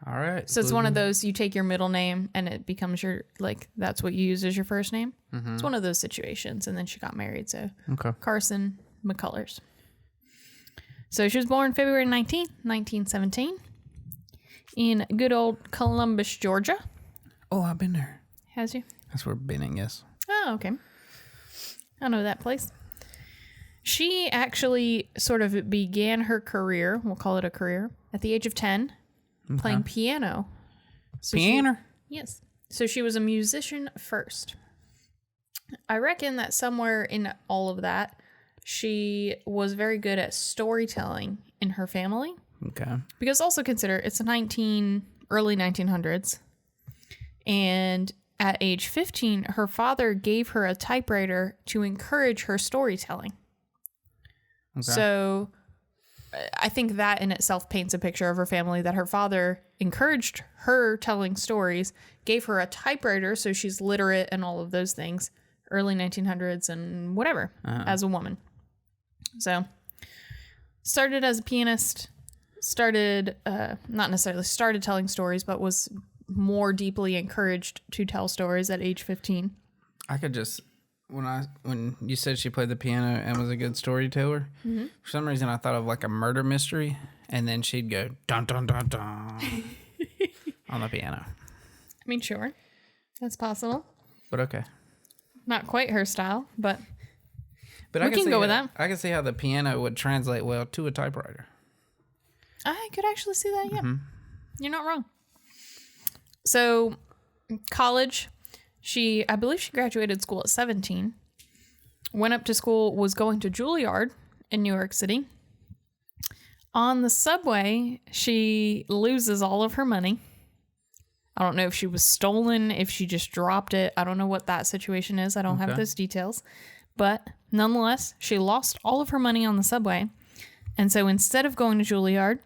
All right. So it's one of those, you take your middle name and it becomes your, like, that's what you use as your first name. It's one of those situations. And then she got married. So Carson McCullers. So she was born February 19th, 1917 in good old Columbus, Georgia. Oh, I've been there. Has you? That's where Benning is. Oh, okay. I know that place. She actually sort of began her career, we'll call it a career, at the age of 10, playing piano. So Piano? Yes. So she was a musician first. I reckon that somewhere in all of that, she was very good at storytelling in her family. Okay. Because also consider it's early 1900s. And at age 15, her father gave her a typewriter to encourage her storytelling. Okay. So I think that in itself paints a picture of her family, that her father encouraged her telling stories, gave her a typewriter so she's literate and all of those things, early 1900s and whatever, as a woman. So started as a pianist, not necessarily started telling stories, but was more deeply encouraged to tell stories at age 15. I could just, when you said she played the piano and was a good storyteller, for some reason I thought of like a murder mystery, and then she'd go dun dun dun dun on the piano. I mean, sure, that's possible, but okay, not quite her style, but we I can go with that. I can see how the piano would translate well to a typewriter. I could actually see that. Yeah, you're not wrong. So, college, I believe she graduated school at 17, went up to school, was going to Juilliard in New York City. On the subway, she loses all of her money. I don't know if she was stolen, if she just dropped it. I don't know what that situation is. I don't have those details. But nonetheless, she lost all of her money on the subway. And so instead of going to Juilliard,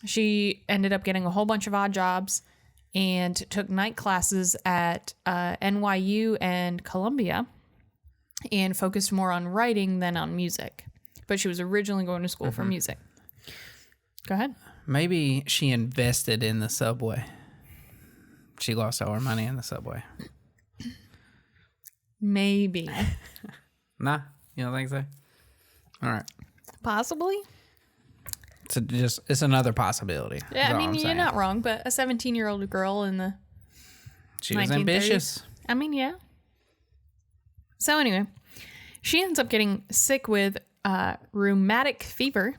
she ended up getting a whole bunch of odd jobs and took night classes at NYU and Columbia and focused more on writing than on music. But she was originally going to school for music. Go ahead. Maybe she invested in the subway. She lost all her money in the subway. Maybe. Nah, you don't think so? All right. Possibly. It's another possibility. Yeah, I mean, you're not wrong, but a 17-year-old girl in the She was ambitious. I mean, yeah. So anyway, she ends up getting sick with rheumatic fever.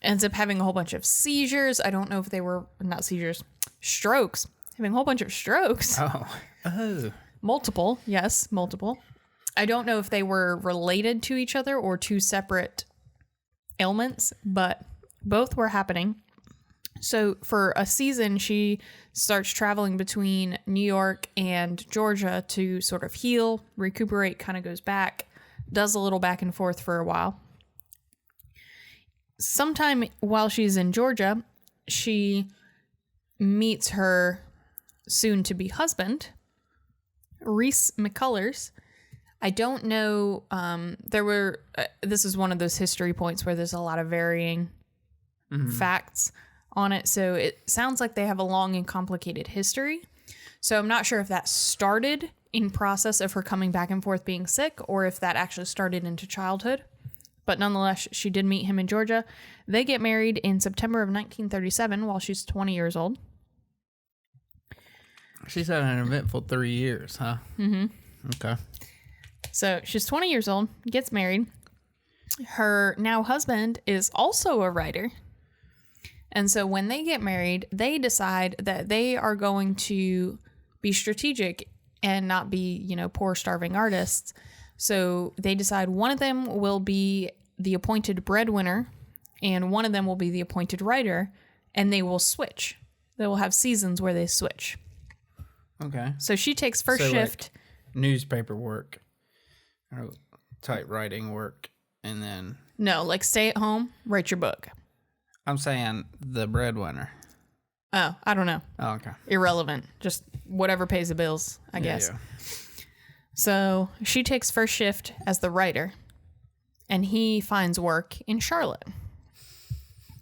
Ends up having a whole bunch of seizures. I don't know if they were, not seizures, strokes. Having a whole bunch of strokes. Oh. Multiple. Yes, multiple. I don't know if they were related to each other or two separate ailments, but both were happening. So for a season, she starts traveling between New York and Georgia to sort of heal, recuperate, kind of goes back, does a little back and forth for a while. Sometime while she's in Georgia, she meets her soon-to-be husband, Reese McCullers. I don't know, this is one of those history points where there's a lot of varying facts on it. So it sounds like they have a long and complicated history. So I'm not sure if that started in process of her coming back and forth being sick, or if that actually started into childhood. But nonetheless, she did meet him in Georgia. They get married in September of 1937 while she's 20 years old. She's had an eventful 3 years, huh? Mm-hmm. Okay. So she's 20 years old, gets married. Her now husband is also a writer. And so when they get married, they decide that they are going to be strategic and not be, poor, starving artists. So they decide one of them will be the appointed breadwinner and one of them will be the appointed writer, and they will switch. They will have seasons where they switch. Okay. So she takes first shift. Like newspaper work, or typewriting work, and then... No, like stay at home, write your book. I'm saying the breadwinner. Oh, I don't know. Oh, okay. Irrelevant. Just whatever pays the bills, I guess. Yeah. So she takes first shift as the writer, and he finds work in Charlotte.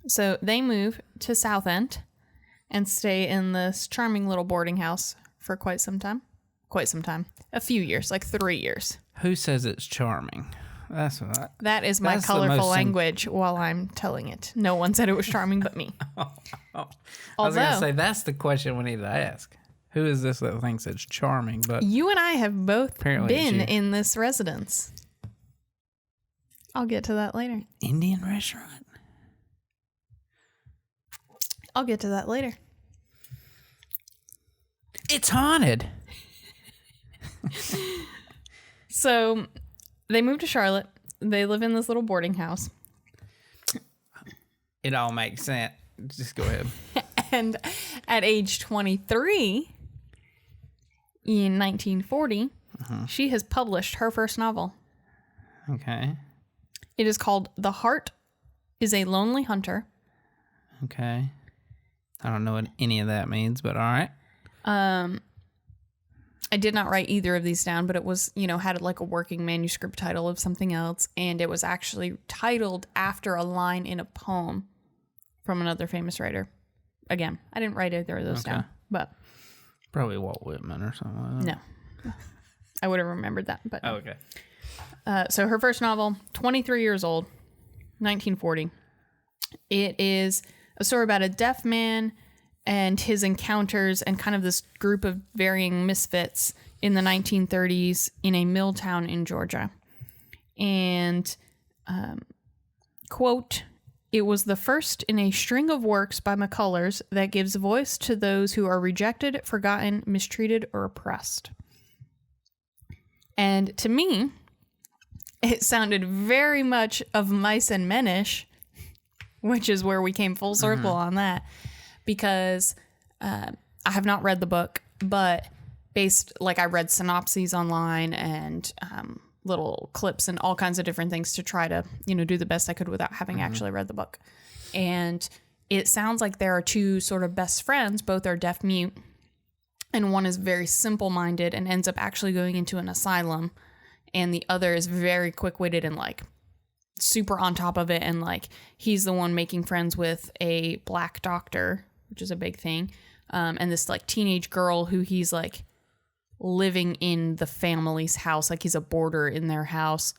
So they move to South End and stay in this charming little boarding house for quite some time. A few years, like 3 years. Who says it's charming? That is my colorful language while I'm telling it. No one said it was charming but me. I was going to say, that's the question we need to ask. Who is this that thinks it's charming? But you and I have both been in this residence. I'll get to that later. Indian restaurant? I'll get to that later. It's haunted. So they move to Charlotte. They live in this little boarding house. It all makes sense. Just go ahead. And at age 23, in 1940, she has published her first novel. Okay. It is called The Heart is a Lonely Hunter. Okay. I don't know what any of that means, but all right. I did not write either of these down, but it was, had like a working manuscript title of something else. And it was actually titled after a line in a poem from another famous writer. Again, I didn't write either of those down, but. Probably Walt Whitman or something like that. No. I would have remembered that, but. Oh, okay. So her first novel, 23 years old, 1940. It is a story about a deaf man and his encounters and kind of this group of varying misfits in the 1930s in a mill town in Georgia. And, quote, "It was the first in a string of works by McCullers that gives voice to those who are rejected, forgotten, mistreated, or oppressed." And to me, it sounded very much of Mice and Men-ish, which is where we came full circle on that. Because I have not read the book, but I read synopses online and little clips and all kinds of different things to try to, do the best I could without having actually read the book. And it sounds like there are two sort of best friends, both are deaf mute, and one is very simple-minded and ends up actually going into an asylum, and the other is very quick-witted and super on top of it, and he's the one making friends with a black doctor, which is a big thing, and this teenage girl who he's living in the family's house, he's a boarder in their house,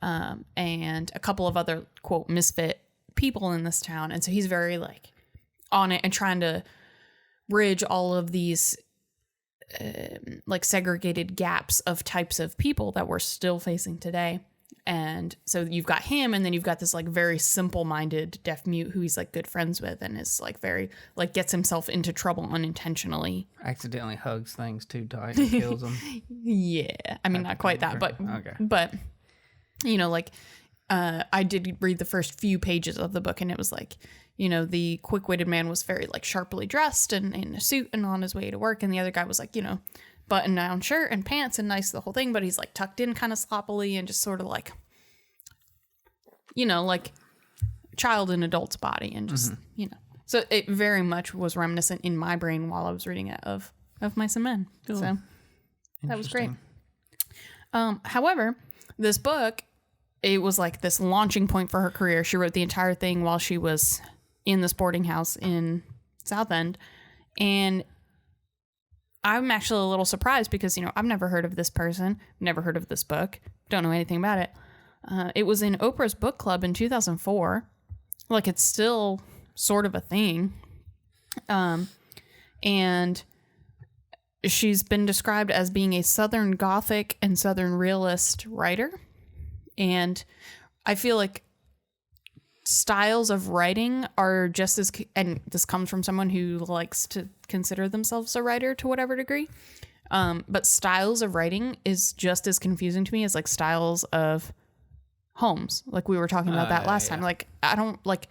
and a couple of other quote misfit people in this town, and so he's very on it and trying to bridge all of these segregated gaps of types of people that we're still facing today. And so you've got him, and then you've got this very simple-minded deaf mute who he's good friends with, and is very gets himself into trouble unintentionally. Accidentally hugs things too tight and kills them. Yeah, I mean not quite that, but okay. But I did read the first few pages of the book, and it was like, you know, the quick-witted man was very like sharply dressed and in a suit and on his way to work, and the other guy was like, you know, button-down shirt and pants and nice the whole thing, but he's like tucked in kind of sloppily and just sort of like, you know, like child in adult's body, and just you know. So it very much was reminiscent in my brain while I was reading it of Mice and Men. Cool. So that was great. However, this book, it was like this launching point for her career. She wrote the entire thing while she was in this boarding house in Southend. And I'm actually a little surprised because, you know, I've never heard of this person, never heard of this book, don't know anything about it. It was in Oprah's book club in 2004. Like, it's still sort of a thing. And she's been described as being a Southern Gothic and Southern Realist writer. And I feel like styles of writing are just as, and this comes from someone who likes to consider themselves a writer to whatever degree. But styles of writing is just as confusing to me as like styles of homes. Like we were talking about that last time. Like, I don't like,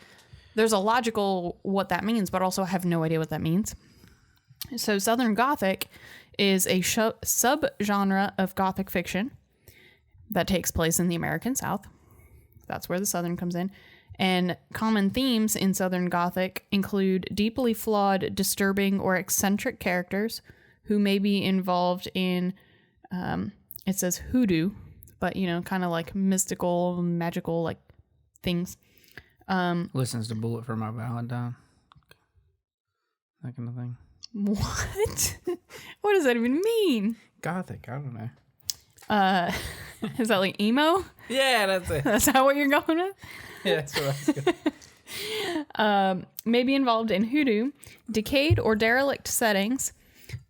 there's a logical what that means, but also I have no idea what that means. So Southern Gothic is a subgenre of Gothic fiction that takes place in the American South. That's where the Southern comes in. And common themes in Southern Gothic include deeply flawed, disturbing, or eccentric characters who may be involved in, it says hoodoo, but, you know, kind of like mystical, magical, like things. Listens to Bullet for My Valentine. That kind of thing. What? What does that even mean? Gothic, I don't know. Is that like emo? Yeah, that's it. That's not what you're going with? Yeah, that's what I was going. May be involved in hoodoo, decayed or derelict settings,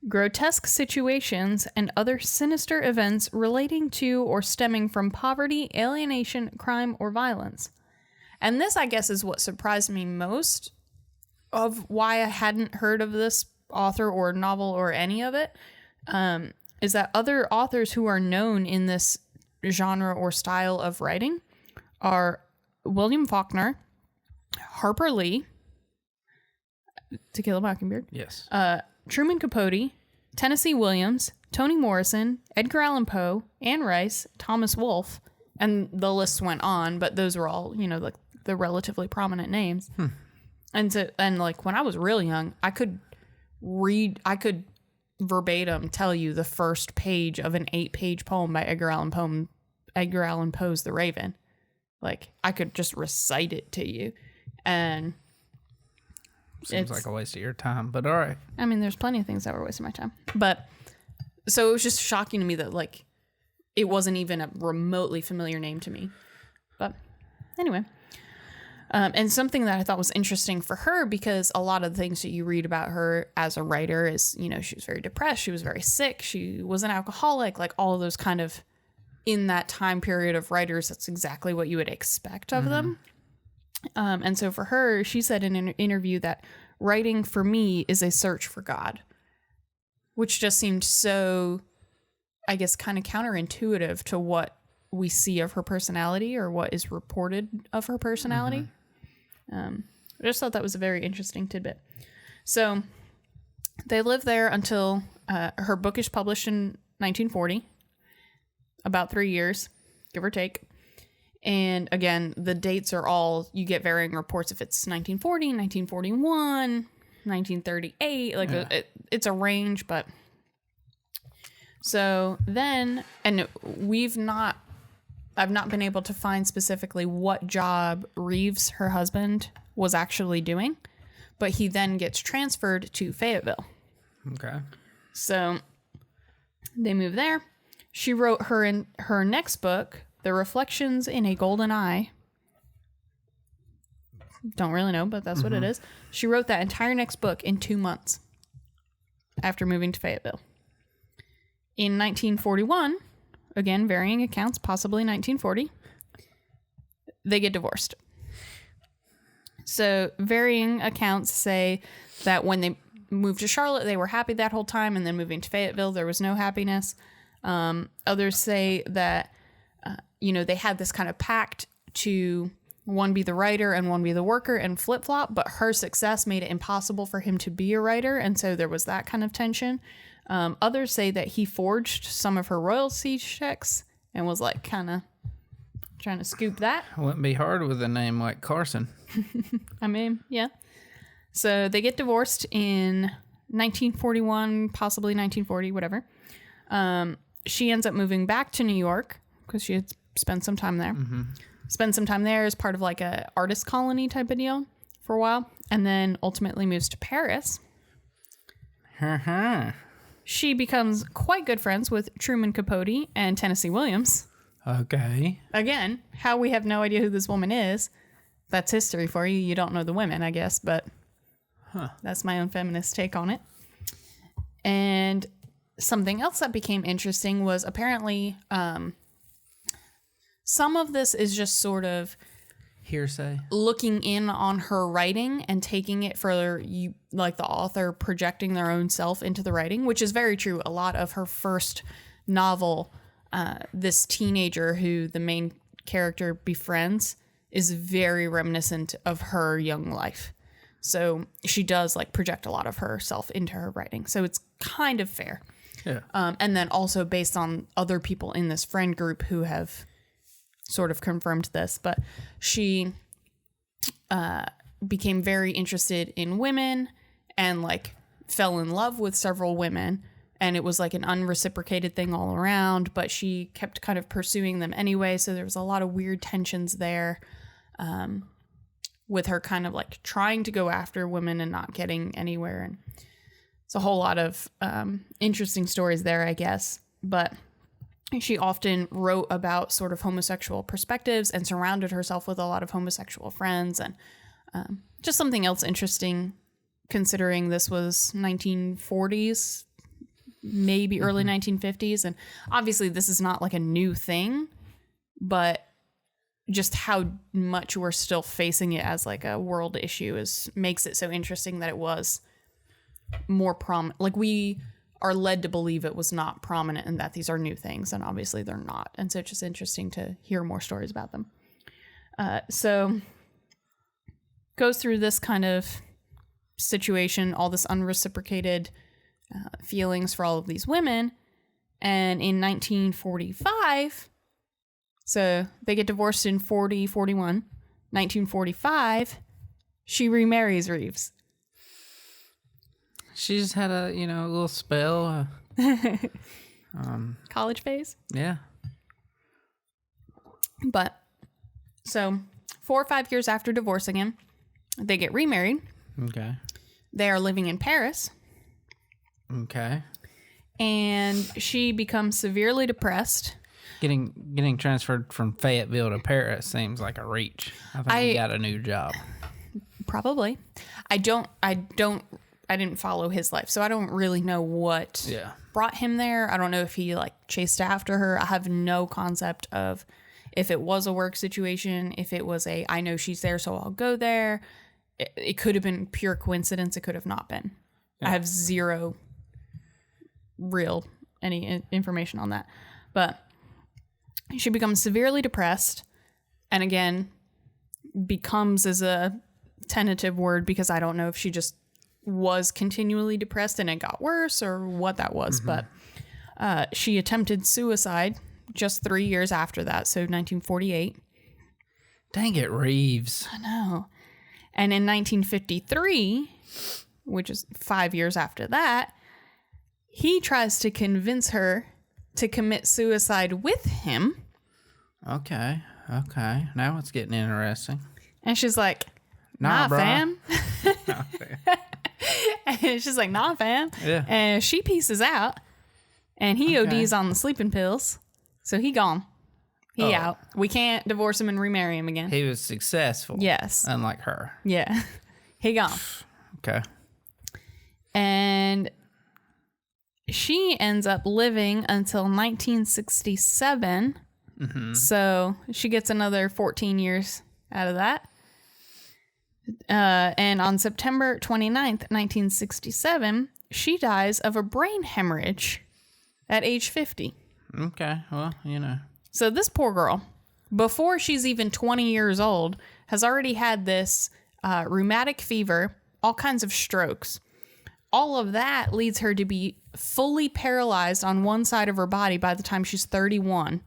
grotesque situations, and other sinister events relating to or stemming from poverty, alienation, crime, or violence. And this, I guess, is what surprised me most of why I hadn't heard of this author or novel or any of it, is that other authors who are known in this genre or style of writing are William Faulkner, Harper Lee, To Kill a Mockingbird, Yes, Truman Capote, Tennessee Williams, Toni Morrison, Edgar Allan Poe, Anne Rice, Thomas Wolfe, and the list went on, but those were all, you know, like the relatively prominent names. And like when I was real young, I could verbatim tell you the first page of an 8-page poem by Edgar Allan Poe's The Raven. Like, I could just recite it to you. And seems like a waste of your time, but all right. I mean, there's plenty of things that were wasting my time. But so it was just shocking to me that, like, it wasn't even a remotely familiar name to me. But anyway. And something that I thought was interesting for her, because a lot of the things that you read about her as a writer is, you know, she was very depressed, she was very sick, she was an alcoholic, like all of those kind of, in that time period of writers, that's exactly what you would expect of them. And so for her, she said in an interview that writing for me is a search for God, which just seemed so, I guess, kind of counterintuitive to what we see of her personality or what is reported of her personality. I just thought that was a very interesting tidbit. So they lived there until her book is published in 1940, about 3 years, give or take. And again, the dates are all, you get varying reports if it's 1940, 1941, 1938, like it's a range, but so then, and I've not been able to find specifically what job Reeves, her husband, was actually doing, but he then gets transferred to Fayetteville. Okay. So they move there. She wrote her next book, The Reflections in a Golden Eye. Don't really know, but that's what it is. She wrote that entire next book in 2 months after moving to Fayetteville. In 1941, again, varying accounts, possibly 1940, they get divorced. So varying accounts say that when they moved to Charlotte, they were happy that whole time, and then moving to Fayetteville, there was no happiness. Others say that, they had this kind of pact to one be the writer and one be the worker and flip-flop, but her success made it impossible for him to be a writer, and so there was that kind of tension. Others say that he forged some of her royalty checks and was like kind of trying to scoop that. Wouldn't be hard with a name like Carson. I mean, yeah. So they get divorced in 1941, possibly 1940, whatever. She ends up moving back to New York because she had spent some time there. Mm-hmm. Spent some time there as part of like a artist colony type of deal for a while, and then ultimately moves to Paris. She becomes quite good friends with Truman Capote and Tennessee Williams. Okay. Again, how we have no idea who this woman is. That's history for you. You don't know the women, I guess, but that's my own feminist take on it. And something else that became interesting was apparently some of this is just sort of hearsay, looking in on her writing and taking it for you, like the author projecting their own self into the writing, which is very true. A lot of her first novel, this teenager who the main character befriends, is very reminiscent of her young life. So she does like project a lot of herself into her writing. So it's kind of fair. Yeah. And then also based on other people in this friend group who have sort of confirmed this, but she became very interested in women and like fell in love with several women, and it was like an unreciprocated thing all around, but she kept kind of pursuing them anyway, so there was a lot of weird tensions there, with her kind of like trying to go after women and not getting anywhere, and it's a whole lot of interesting stories there, I guess. But she often wrote about sort of homosexual perspectives and surrounded herself with a lot of homosexual friends, and just something else interesting considering this was 1940s, maybe early 1950s. And obviously this is not like a new thing, but just how much we're still facing it as like a world issue makes it so interesting that it was more prominent. Like we are led to believe it was not prominent and that these are new things, and obviously they're not. And so it's just interesting to hear more stories about them. So goes through this kind of situation, all this unreciprocated feelings for all of these women. And in 1945, so they get divorced in 41, 1945, she remarries Reeves. She just had a little spell. College phase? Yeah. But, so 4 or 5 years after divorcing him, they get remarried. Okay. They are living in Paris. Okay. And she becomes severely depressed. Getting transferred from Fayetteville to Paris seems like a reach. I think he got a new job. Probably. I didn't follow his life, so I don't really know what brought him there. I don't know if he like chased after her. I have no concept of if it was a work situation, if it was I know she's there, so I'll go there. It could have been pure coincidence. It could have not been. Yeah. I have zero real any information on that. But she becomes severely depressed, and again, becomes is a tentative word because I don't know if she just was continually depressed and it got worse or what that was. Mm-hmm. But she attempted suicide just 3 years after that, so 1948. Dang it, Reeves. I know. And in 1953, which is 5 years after that, he tries to convince her to commit suicide with him. Okay. Now it's getting interesting. And she's like, nah fam. Nah, fam. And she's like, nah, fam. Yeah. And she pieces out, and he ODs on the sleeping pills. So he gone. He out. We can't divorce him and remarry him again. He was successful. Yes. Unlike her. Yeah. He gone. Okay. And she ends up living until 1967. Mm-hmm. So she gets another 14 years out of that. And on September 29th, 1967, she dies of a brain hemorrhage at age 50. Okay. Well, So this poor girl before she's even 20 years old, has already had this rheumatic fever, all kinds of strokes. All of that leads her to be fully paralyzed on one side of her body by the time she's 31.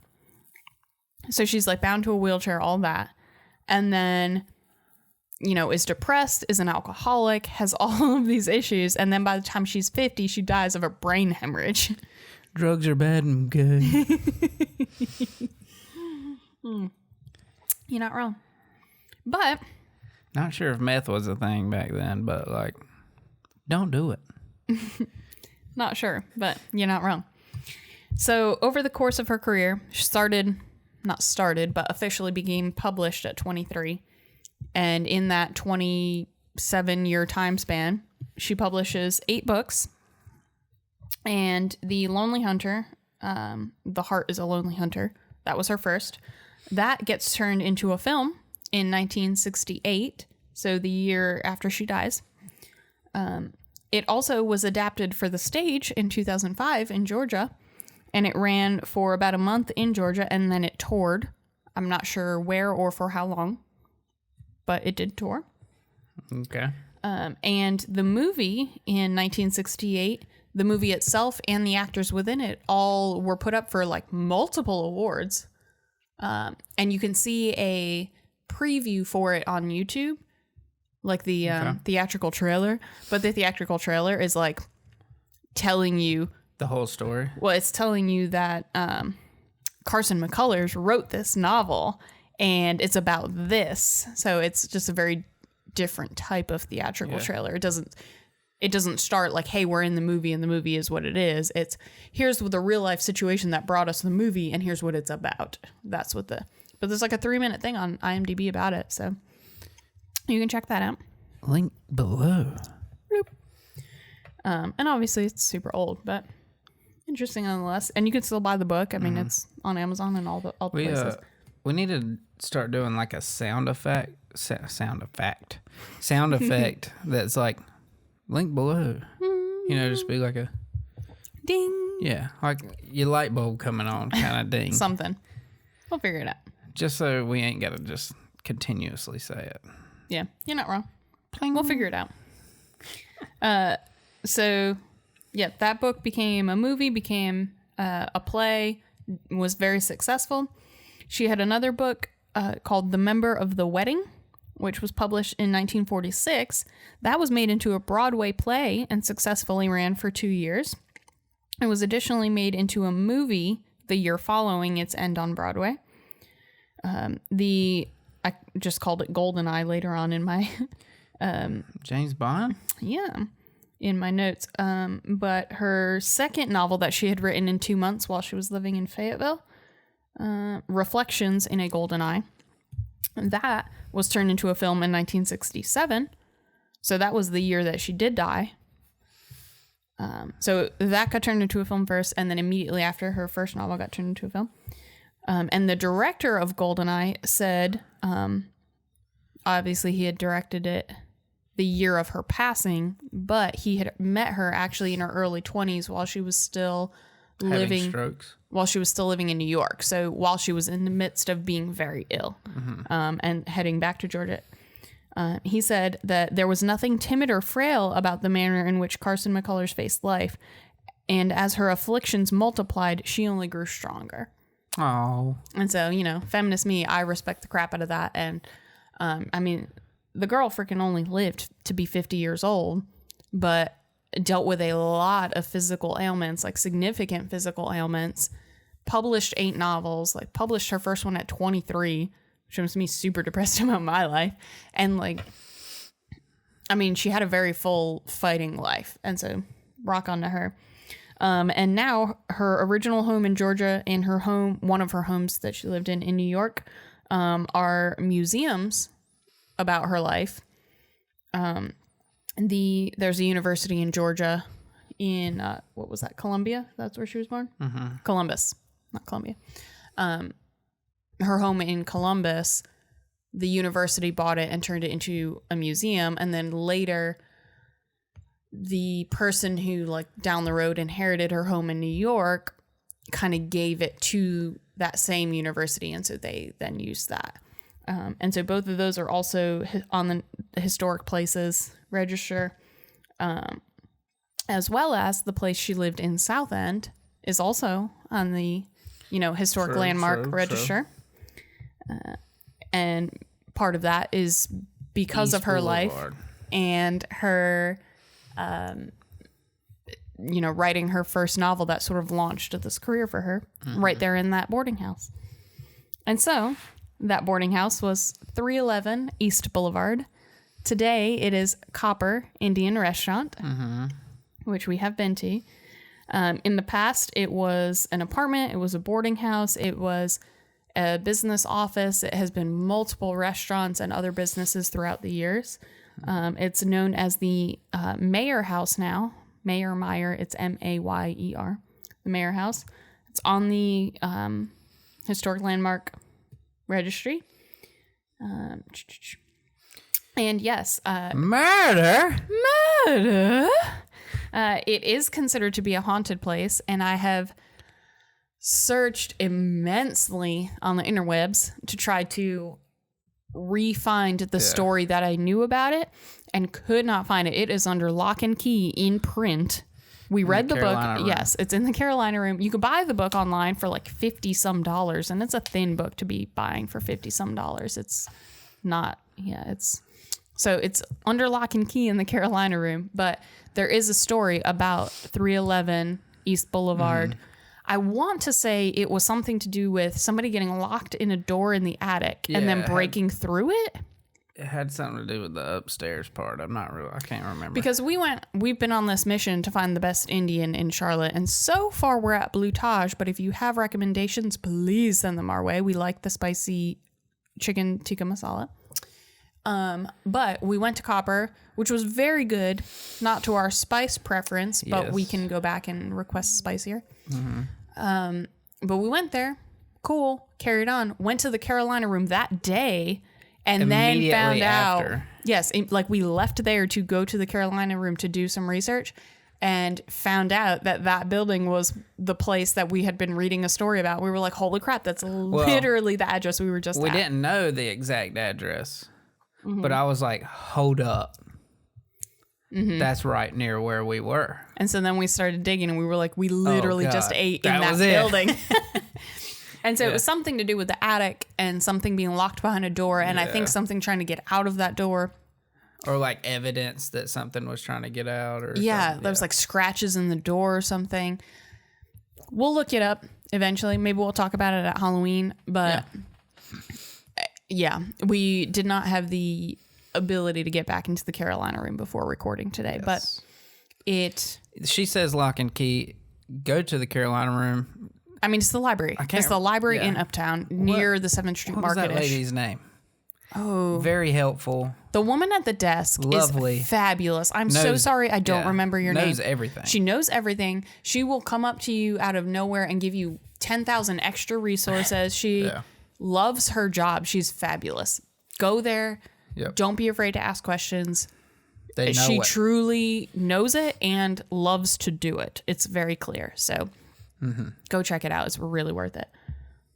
So she's like bound to a wheelchair, all that. And then, you know, is depressed, is an alcoholic, has all of these issues. And then by the time she's 50, she dies of a brain hemorrhage. Drugs are bad and good. You're not wrong. But not sure if meth was a thing back then, but like, don't do it. Not sure, but you're not wrong. So over the course of her career, she but officially became published at 23. And in that 27-year time span, she publishes 8 books. And The Lonely Hunter, The Heart is a Lonely Hunter, that was her first. That gets turned into a film in 1968, so the year after she dies. It also was adapted for the stage in 2005 in Georgia, and it ran for about a month in Georgia, and then it toured. I'm not sure where or for how long, but it did tour. Okay. And the movie in 1968, the movie itself and the actors within it all were put up for like multiple awards. And you can see a preview for it on YouTube, like the theatrical trailer. But the theatrical trailer is like telling you the whole story. Well, it's telling you that Carson McCullers wrote this novel and it's about this. So it's just a very different type of theatrical trailer. It doesn't start like, hey, we're in the movie and the movie is what it is. It's here's the real life situation that brought us the movie and here's what it's about. That's what but there's like a 3-minute thing on IMDb about it. So you can check that out. Link below. And obviously it's super old, but interesting nonetheless. And you can still buy the book. I mean, it's on Amazon and all the places. We need to start doing like a sound effect that's like link below. You know, just be like a ding. Yeah, like your light bulb coming on kind of ding. Something. We'll figure it out. Just so we ain't got to just continuously say it. Yeah, you're not wrong. We'll figure it out. So, yeah, that book became a movie, became a play, was very successful. She had another book called The Member of the Wedding, which was published in 1946. That was made into a Broadway play and successfully ran for 2 years. It was additionally made into a movie the year following its end on Broadway. I just called it Goldeneye later on in my... James Bond? Yeah, in my notes. But her second novel that she had written in 2 months while she was living in Fayetteville, Reflections in a Goldeneye, that was turned into a film in 1967. So that was the year that she did die. So that got turned into a film first, and then immediately after her first novel got turned into a film. And the director of Goldeneye said, obviously he had directed it the year of her passing, but he had met her actually in her early 20s while she was still living in New York. So while she was in the midst of being very ill, and heading back to Georgia. He said that there was nothing timid or frail about the manner in which Carson McCullers faced life, and as her afflictions multiplied, she only grew stronger. Oh. And so, you know, feminist me, I respect the crap out of that. And I mean, the girl freaking only lived to be 50 years old, but dealt with a lot of physical ailments, like significant physical ailments, published 8 novels, like published her first one at 23, which makes me super depressed about my life. And like, I mean, she had a very full fighting life. And so rock on to her. And now her original home in Georgia and her home, one of her homes that she lived in New York, are museums about her life. There's a university in Georgia in, what was that? Columbia? That's where she was born? Mm-hmm. Columbus, not Columbia. Her home in Columbus, the university bought it and turned it into a museum. And then later, the person who like down the road inherited her home in New York kind of gave it to that same university, and so they then used that. And so both of those are also on the historic places register, as well as the place she lived in Southend is also on the, historic landmark register. And part of that is because of her life and her, writing her first novel that sort of launched this career for her right there in that boarding house. And so that boarding house was 311 East Boulevard. Today it is Copper Indian Restaurant, which we have been to. In the past, it was an apartment. It was a boarding house. It was a business office. It has been multiple restaurants and other businesses throughout the years. It's known as the Mayer House now. Meyer, it's Mayer, the Mayer House. It's on the historic landmark registry. And yes, murder. It is considered to be a haunted place, and I have searched immensely on the interwebs to try to re-find the story that I knew about it, and could not find it. It is under lock and key in print. We read the book. Yes, it's in the Carolina Room. You could buy the book online for like $50-some, and it's a thin book to be buying for $50-some. It's not, so it's under lock and key in the Carolina Room, but there is a story about 311 East Boulevard. I want to say it was something to do with somebody getting locked in a door in the attic and then breaking through it. It had something to do with the upstairs part. I can't remember. Because we've been on this mission to find the best Indian in Charlotte, and so far we're at Blue Taj, but if you have recommendations, please send them our way. We like the spicy chicken tikka masala. But we went to Copper, which was very good, not to our spice preference, but we can go back and request spicier. But we went there, cool, carried on, went to the Carolina Room that day, and then found out, we left there to go to the Carolina Room to do some research, and found out that building was the place that we had been reading a story about. We were like, holy crap, that's literally the address we were just at. We didn't know the exact address, but I was like, hold up. That's right near where we were. And so then we started digging, and we were like, we literally just ate in that building. And so it was something to do with the attic and something being locked behind a door, and I think something trying to get out of that door. Or like evidence that something was trying to get out. Or there was like scratches in the door or something. We'll look it up eventually. Maybe we'll talk about it at Halloween. But we did not have the ability to get back into the Carolina Room before recording today. But she says lock and key. Go to the Carolina Room. I mean, it's the library. It's the library in Uptown near the 7th Street Market. What was that lady's name? Oh. Very helpful. The woman at the desk is fabulous. I'm so sorry I don't remember your name. Knows everything. She knows everything. She will come up to you out of nowhere and give you 10,000 extra resources. She loves her job. She's fabulous. Go there. Yep. Don't be afraid to ask questions. She truly knows it and loves to do it. It's very clear. So go check it out. It's really worth it.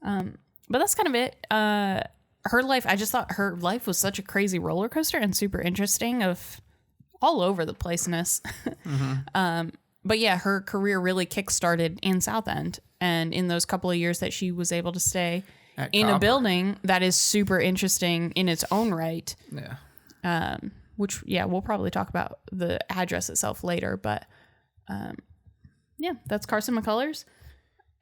But that's kind of it. Her life, I just thought her life was such a crazy roller coaster and super interesting of all over the placeness. But yeah, her career really kickstarted in Southend. And in those couple of years that she was able to stay in a building that is super interesting in its own right. Which, we'll probably talk about the address itself later. But that's Carson McCullers.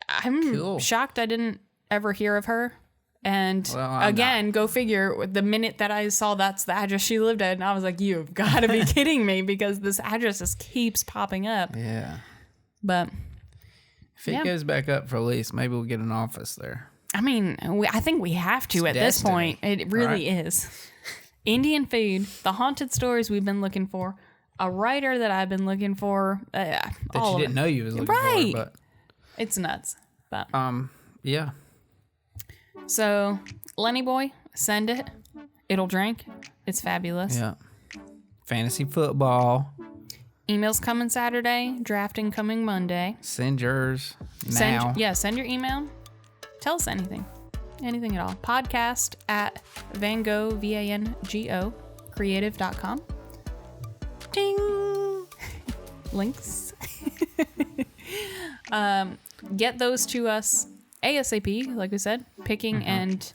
I'm shocked I didn't ever hear of her. And again, go figure, the minute that I saw that's the address she lived at, and I was like, you've got to be kidding me, because this address just keeps popping up. Yeah. But if it goes back up for lease, maybe we'll get an office there. I mean, I think we have to at this point. It really is. Indian food, the haunted stories we've been looking for, a writer that I've been looking for. That you didn't know you was looking for. But it's nuts. But yeah. So, Lenny Boy, send it. It'll drink. It's fabulous. Yeah. Fantasy football. Emails coming Saturday. Drafting coming Monday. Send yours now. Send your email. Tell us anything. Anything at all. Podcast at VanGo, VanGo, creative.com. Ding! Links. Get those to us ASAP, like we said. Picking and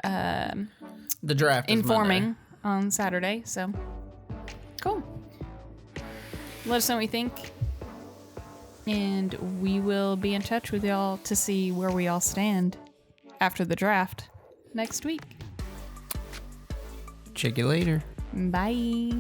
the draft is informing Monday. On Saturday. So, cool. Let us know what you think. And we will be in touch with y'all to see where we all stand after the draft next week. Check you later. Bye.